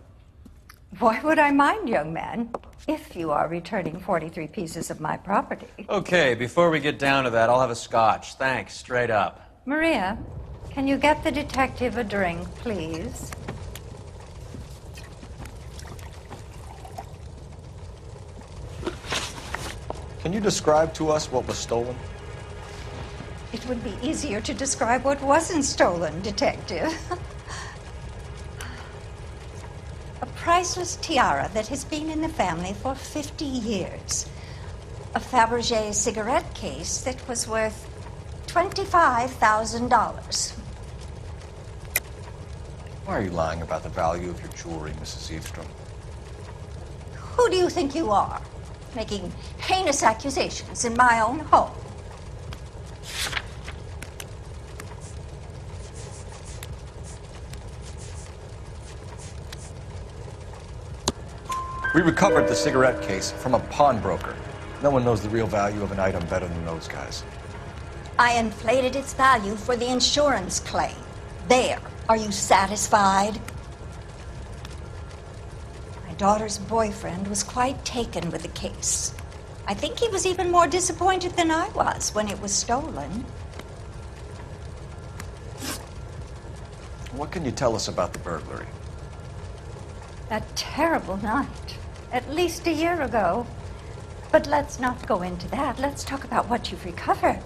Speaker 8: Why would I mind, young man, if you are returning 43 pieces of my property?
Speaker 3: Okay, before we get down to that, I'll have a scotch. Thanks, straight up.
Speaker 8: Maria, can you get the detective a drink, please?
Speaker 4: Can you describe to us what was stolen?
Speaker 8: It would be easier to describe what wasn't stolen, Detective. A priceless tiara that has been in the family for 50 years. A Fabergé cigarette case that was worth $25,000.
Speaker 4: Why are you lying about the value of your jewelry, Mrs. Eavestrom?
Speaker 8: Who do you think you are, making heinous accusations in my own home?
Speaker 4: We recovered the cigarette case from a pawnbroker. No one knows the real value of an item better than those guys.
Speaker 8: I inflated its value for the insurance claim. There. Are you satisfied? My daughter's boyfriend was quite taken with the case. I think he was even more disappointed than I was when it was stolen.
Speaker 4: What can you tell us about the burglary?
Speaker 8: That terrible night. At least a year ago. But let's not go into that. Let's talk about what you've recovered.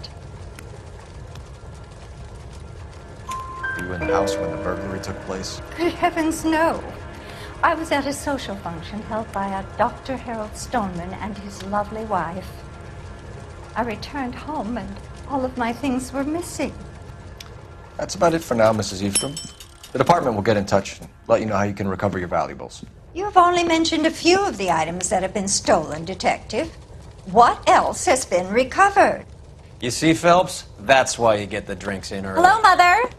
Speaker 4: Were you in the house when the burglary took place?
Speaker 8: Good heavens, no. I was at a social function held by a Dr. Harold Stoneman and his lovely wife. I returned home and all of my things were missing.
Speaker 4: That's about it for now, Mrs. Eavestrom. The department will get in touch and let you know how you can recover your valuables.
Speaker 8: You have only mentioned a few of the items that have been stolen, Detective. What else has been recovered?
Speaker 3: You see, Phelps? That's why you get the drinks in early.
Speaker 15: Hello, Mother.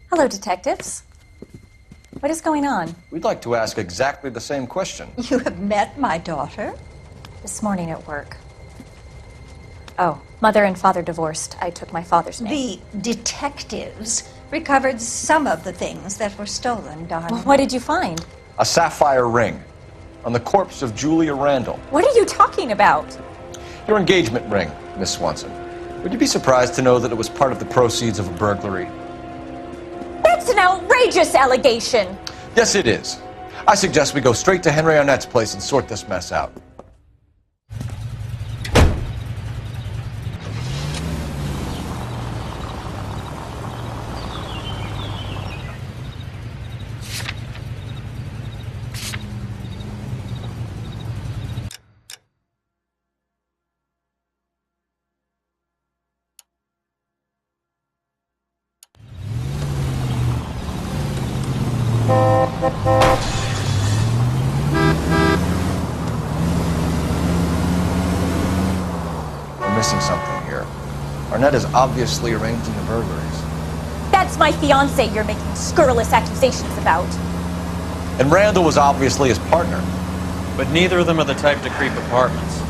Speaker 15: Hello, detectives. What is going on?
Speaker 4: We'd like to ask exactly the same question.
Speaker 8: You have met my daughter?
Speaker 15: This morning at work. Oh, mother and father divorced. I took my father's name.
Speaker 8: The detectives recovered some of the things that were stolen, darling.
Speaker 15: Well, what did you find?
Speaker 4: A sapphire ring on the corpse of Julia Randall.
Speaker 15: What are you talking about?
Speaker 4: Your engagement ring, Miss Swanson. Would you be surprised to know that it was part of the proceeds of a burglary?
Speaker 15: That's an outrageous allegation!
Speaker 4: Yes, it is. I suggest we go straight to Henry Arnett's place and sort this mess out. We're missing something here. Arnett is obviously arranging the burglaries.
Speaker 15: That's my fiance you're making scurrilous accusations about.
Speaker 4: And Randall was obviously his partner.
Speaker 3: But neither of them are the type to creep apartments.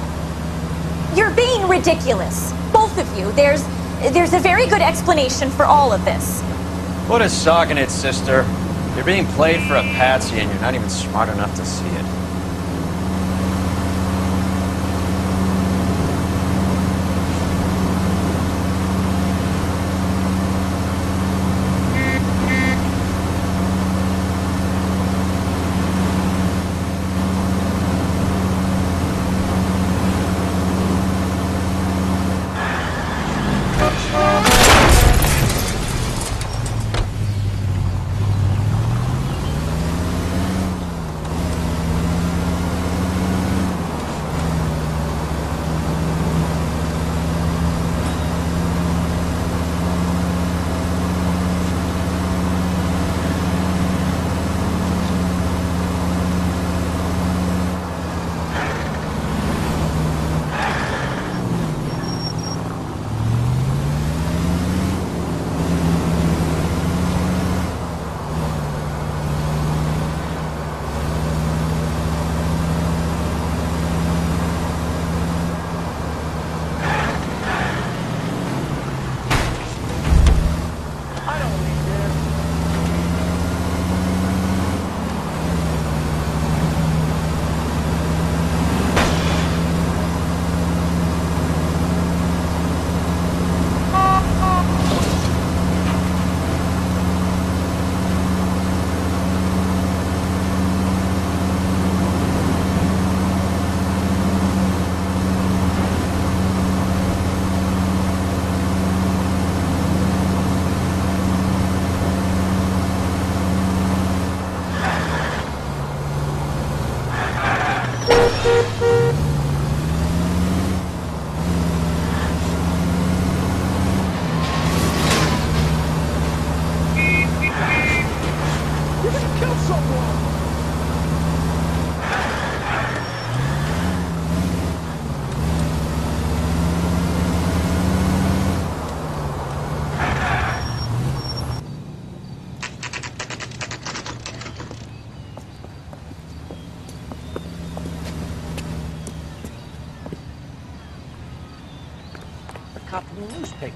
Speaker 15: You're being ridiculous. Both of you. There's a very good explanation for all of this.
Speaker 3: What a sogging it, sister. You're being played for a patsy and you're not even smart enough to see it.
Speaker 23: cop from the newspaper.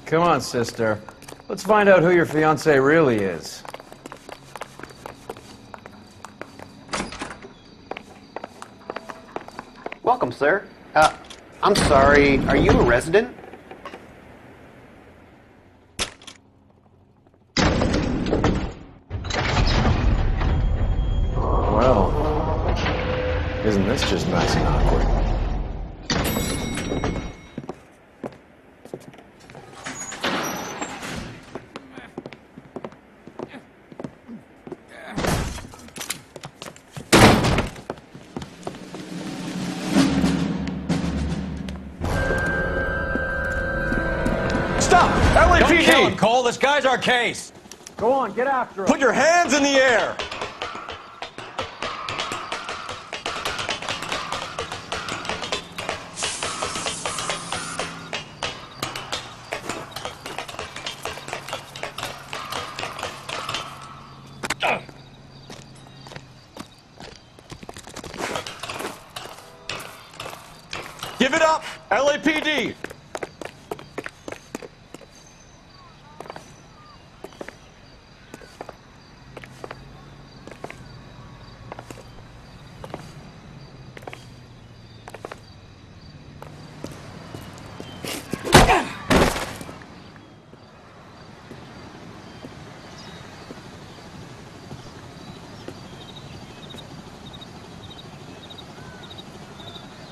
Speaker 3: Come on, sister. Let's find out who your fiancé really is.
Speaker 9: Welcome, sir. I'm sorry, are you a resident?
Speaker 3: Well, isn't this just nice and awkward?
Speaker 1: Stop!
Speaker 3: LAPD!
Speaker 1: Don't kill him, Cole. This guy's our case.
Speaker 3: Go on, get after him.
Speaker 1: Put your hands in the air. Give it up, LAPD!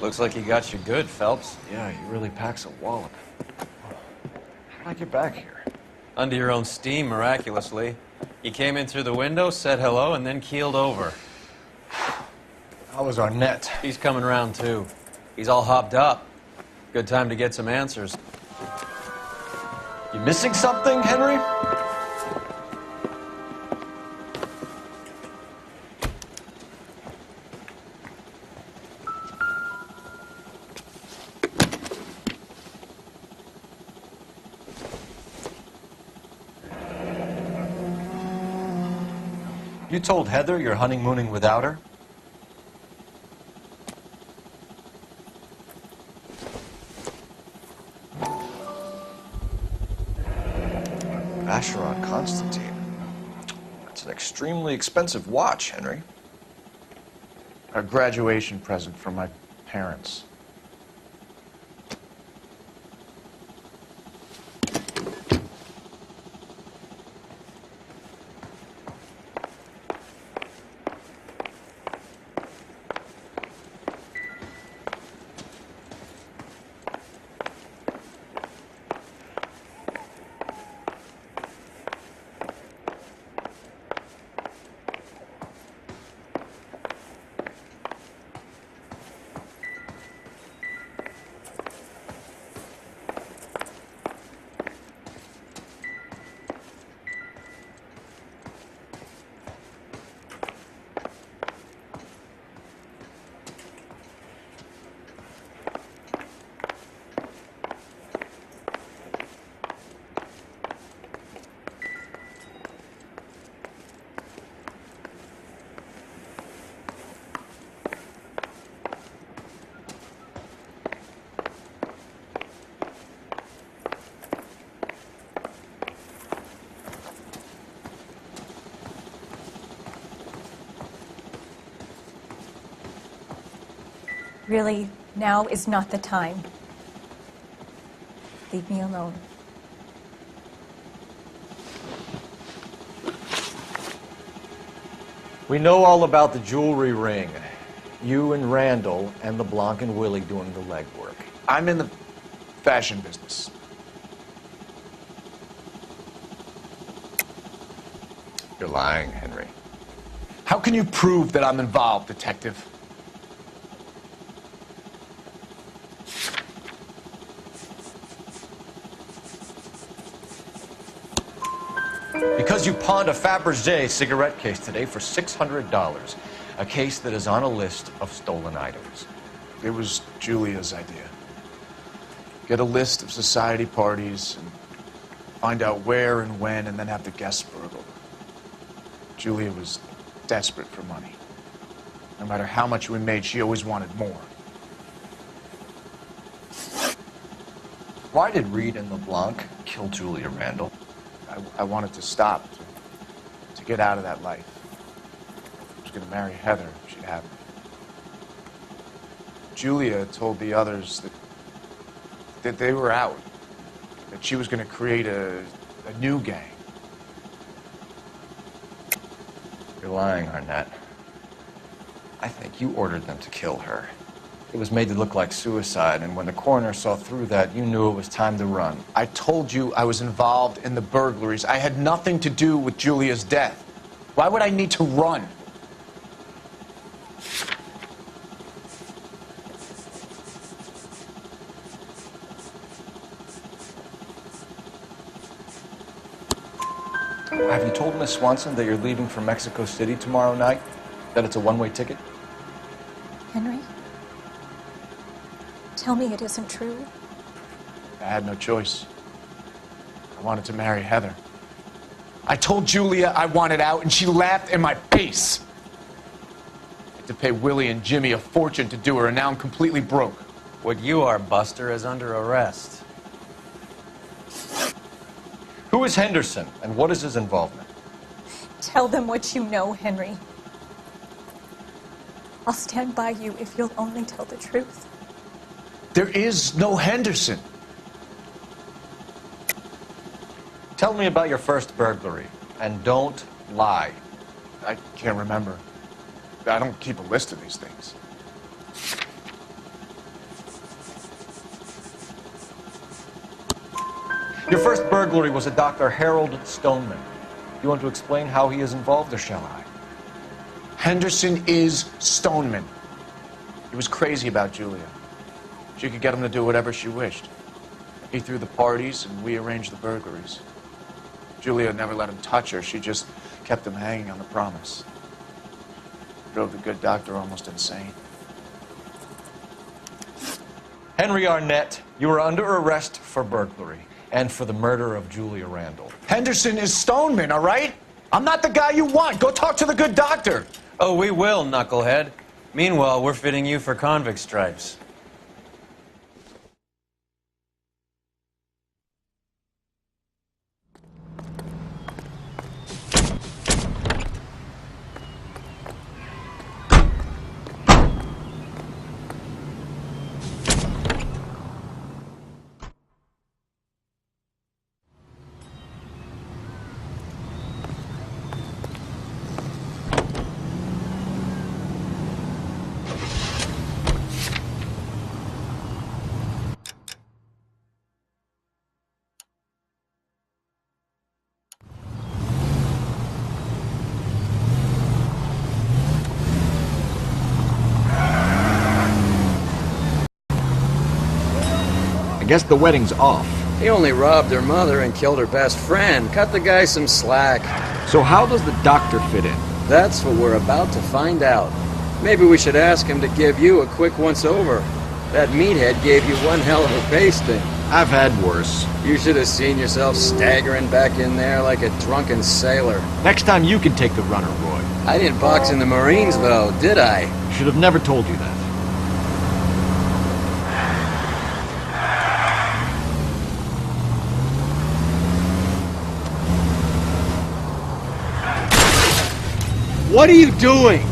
Speaker 3: Looks like he got you good, Phelps.
Speaker 4: Yeah, he really packs a wallop. How'd I get back here?
Speaker 3: Under your own steam, miraculously. You came in through the window, said hello, and then keeled over.
Speaker 4: How was Arnett?
Speaker 3: He's coming round, too. He's all hopped up. Good time to get some answers.
Speaker 4: You missing something, Henry? You told Heather you're honeymooning without her? Asheron Constantine. That's an extremely expensive watch, Henry.
Speaker 22: A graduation present from my parents.
Speaker 15: Really, now is not the time. Leave me alone.
Speaker 4: We know all about the jewelry ring. You and Randall and LeBlanc and Willie doing the legwork.
Speaker 22: I'm in the fashion business.
Speaker 4: You're lying, Henry.
Speaker 22: How can you prove that I'm involved, detective?
Speaker 4: Because you pawned a Fabergé cigarette case today for $600. A case that is on a list of stolen items.
Speaker 22: It was Julia's idea. Get a list of society parties and find out where and when and then have the guests burgled. Julia was desperate for money. No matter how much we made, she always wanted more.
Speaker 4: Why did Reed and LeBlanc kill Julia Randall?
Speaker 22: I wanted to stop, to get out of that life. I was going to marry Heather if she'd have me. Julia told the others that they were out, that she was going to create a new gang.
Speaker 4: You're lying, Arnett. I think you ordered them to kill her. It was made to look like suicide, and when the coroner saw through that, you knew it was time to run.
Speaker 22: I told you I was involved in the burglaries. I had nothing to do with Julia's death. Why would I need to run?
Speaker 4: Have you told Miss Swanson that you're leaving for Mexico City tomorrow night? That it's a one-way ticket?
Speaker 15: Henry? Tell me it isn't true.
Speaker 22: I had no choice. I wanted to marry Heather. I told Julia I wanted out, and she laughed in my face. I had to pay Willie and Jimmy a fortune to do her, and now I'm completely broke.
Speaker 3: What you are, Buster, is under arrest.
Speaker 4: Who is Henderson, and what is his involvement?
Speaker 15: Tell them what you know, Henry. I'll stand by you if you'll only tell the truth.
Speaker 22: There is no Henderson.
Speaker 4: Tell me about your first burglary, and don't lie.
Speaker 22: I can't remember. I don't keep a list of these things.
Speaker 4: Your first burglary was a Dr. Harold Stoneman. You want to explain how he is involved, or shall I?
Speaker 22: Henderson is Stoneman. He was crazy about Julia. She could get him to do whatever she wished. He threw the parties, and we arranged the burglaries. Julia never let him touch her. She just kept him hanging on the promise. Drove the good doctor almost insane.
Speaker 4: Henry Arnett, you are under arrest for burglary and for the murder of Julia Randall.
Speaker 22: Henderson is Stoneman, all right? I'm not the guy you want. Go talk to the good doctor.
Speaker 3: Oh, we will, knucklehead. Meanwhile, we're fitting you for convict stripes.
Speaker 13: I guess the wedding's off.
Speaker 12: He only robbed her mother and killed her best friend. Cut the guy some slack.
Speaker 13: So how does the doctor fit in?
Speaker 12: That's what we're about to find out. Maybe we should ask him to give you a quick once-over. That meathead gave you one hell of a pasting.
Speaker 13: I've had worse.
Speaker 12: You should have seen yourself staggering back in there like a drunken sailor.
Speaker 13: Next time you can take the runner, Roy.
Speaker 12: I didn't box in the Marines, though, did I?
Speaker 13: Should have never told you that.
Speaker 12: What are you doing?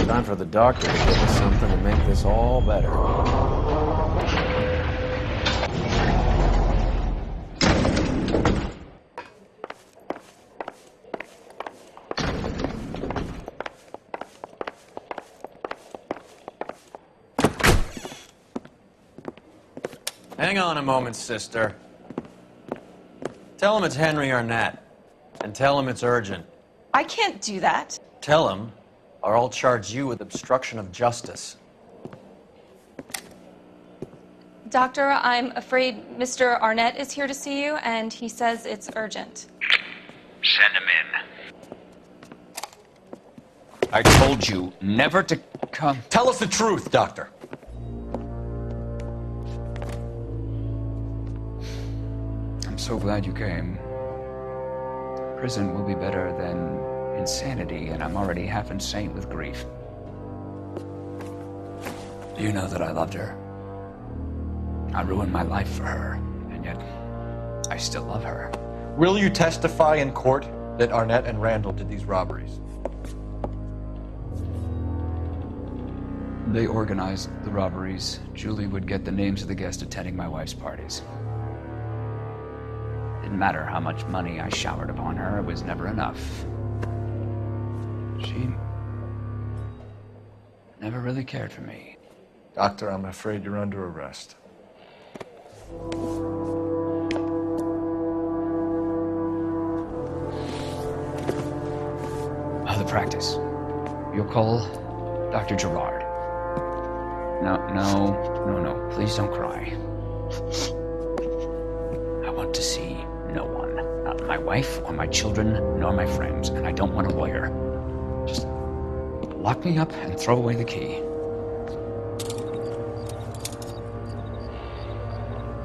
Speaker 3: Time for the doctor to give us something to make this all better. Hang on a moment, sister. Tell him it's Henry Arnett. And tell him it's urgent.
Speaker 15: I can't do that.
Speaker 3: Tell him, or I'll charge you with obstruction of justice.
Speaker 15: Doctor, I'm afraid Mr. Arnett is here to see you, and he says it's urgent.
Speaker 18: Send him in. I told you never to come.
Speaker 4: Tell us the truth, Doctor.
Speaker 18: I'm so glad you came. Prison will be better than insanity, and I'm already half insane with grief. You know that I loved her. I ruined my life for her, and yet I still love her.
Speaker 4: Will you testify in court that Arnett and Randall did these robberies?
Speaker 18: They organized the robberies. Julie would get the names of the guests attending my wife's parties. Didn't matter how much money I showered upon her, it was never enough. She never really cared for me.
Speaker 4: Doctor, I'm afraid you're under arrest.
Speaker 18: The practice. You'll call Dr. Gerard. No. Please don't cry. I want to see no one. Not my wife or my children, nor my friends. And I don't want a lawyer. Just lock me up and throw away the key.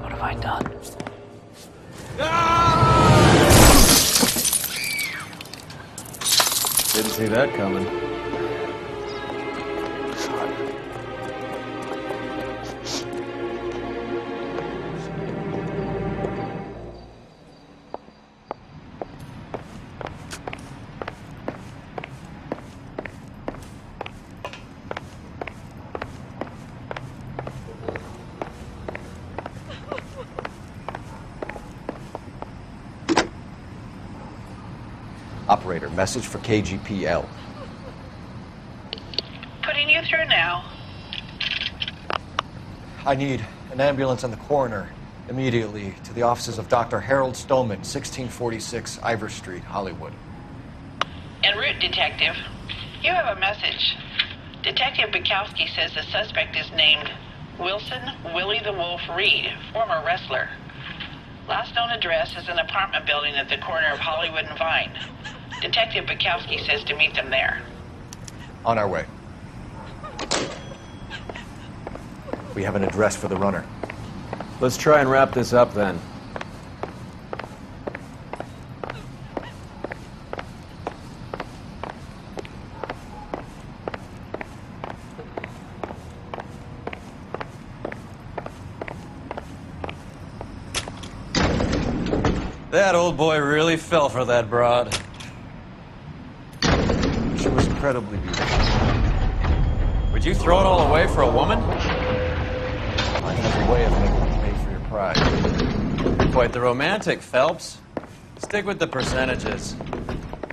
Speaker 18: What have I done?
Speaker 3: Didn't see that coming.
Speaker 4: Operator, message for KGPL.
Speaker 14: Putting you through now.
Speaker 4: I need an ambulance and the coroner immediately to the offices of Dr. Harold Stoneman, 1646 Ivor Street, Hollywood.
Speaker 14: En route, Detective. You have a message. Detective Bukowski says the suspect is named Wilson Willie the Wolf Reed, former wrestler. Last known address is an apartment building at the corner of Hollywood and Vine. Detective Bukowski says to meet them there.
Speaker 4: On our way. We have an address for the runner.
Speaker 3: Let's try and wrap this up then. That old boy really fell for that broad.
Speaker 4: She was incredibly beautiful.
Speaker 3: Would you throw it all away for a woman?
Speaker 4: Mine has a way of making you pay for your pride.
Speaker 3: Quite the romantic, Phelps. Stick with the percentages.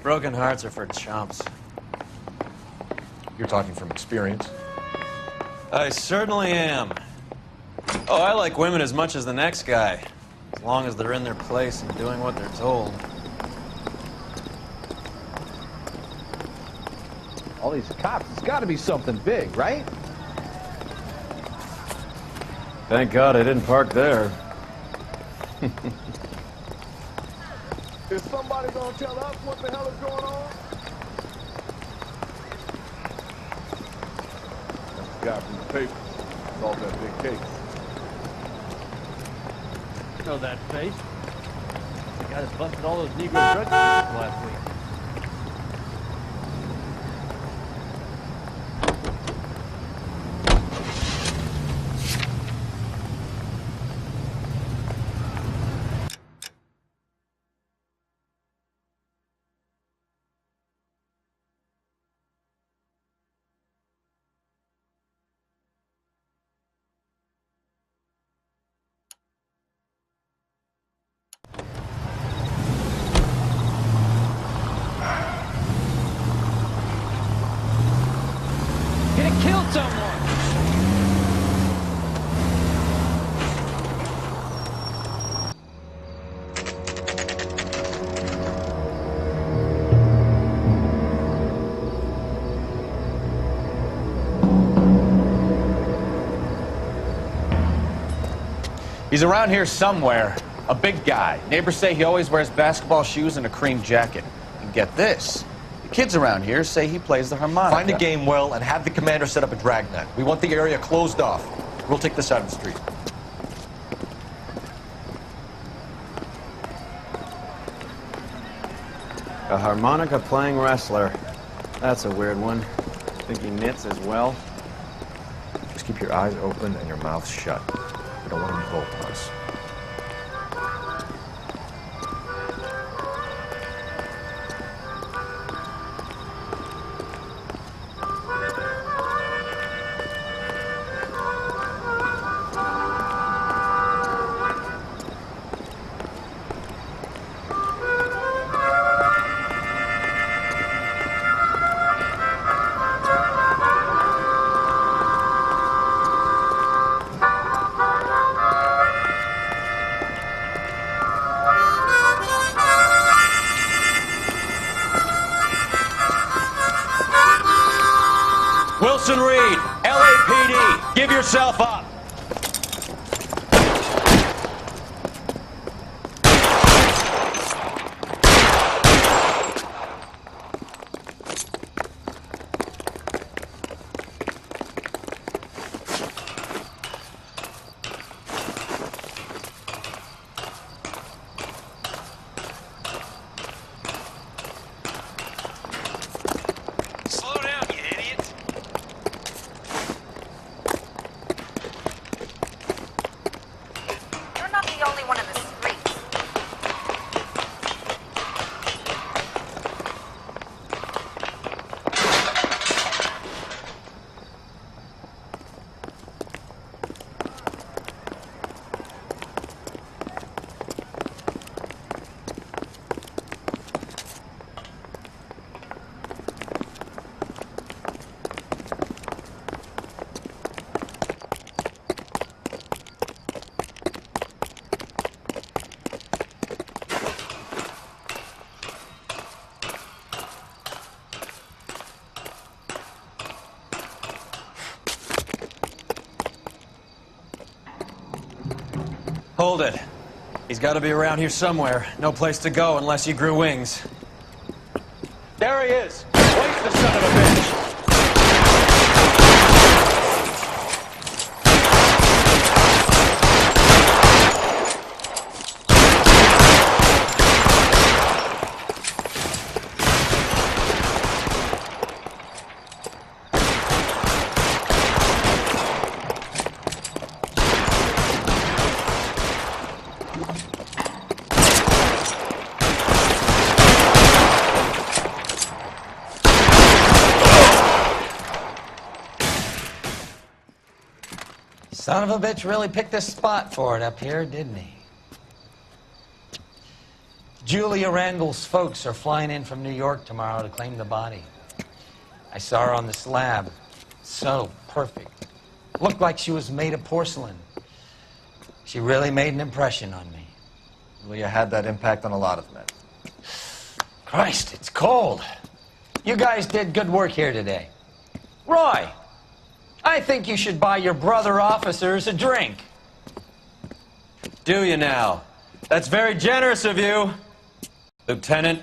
Speaker 3: Broken hearts are for chumps.
Speaker 4: You're talking from experience.
Speaker 3: I certainly am. Oh, I like women as much as the next guy. As long as they're in their place and doing what they're told.
Speaker 2: All these cops, it's got to be something big, right?
Speaker 3: Thank God I didn't park there.
Speaker 11: Is somebody gonna tell us what the hell is going on? That's the guy from the paper. Solved that big case.
Speaker 10: Know that face. The guy that busted all those Negro drug dealers last week. Killed someone!
Speaker 22: He's around here somewhere. A big guy. Neighbors say he always wears basketball shoes and a cream jacket. And get this. The kids around here say he plays the harmonica.
Speaker 4: Find a game well and have the commander set up a dragnet. We want the area closed off. We'll take this out of the street.
Speaker 3: A harmonica-playing wrestler. That's a weird one. Think he knits as well?
Speaker 4: Just keep your eyes open and your mouth shut. We don't want him to vote on us.
Speaker 22: Wilson Reed, LAPD, give yourself up.
Speaker 3: Hold it. He's got to be around here somewhere. No place to go unless he grew wings.
Speaker 22: There he is. Wait, the son of a bitch.
Speaker 1: Son of a bitch really picked this spot for it up here, didn't he? Julia Randall's folks are flying in from New York tomorrow to claim the body. I saw her on the slab. So perfect. Looked like she was made of porcelain. She really made an impression on me.
Speaker 4: Julia had that impact on a lot of men.
Speaker 1: Christ, it's cold. You guys did good work here today. Roy, I think you should buy your brother officers a drink.
Speaker 3: Do you now? That's very generous of you, Lieutenant.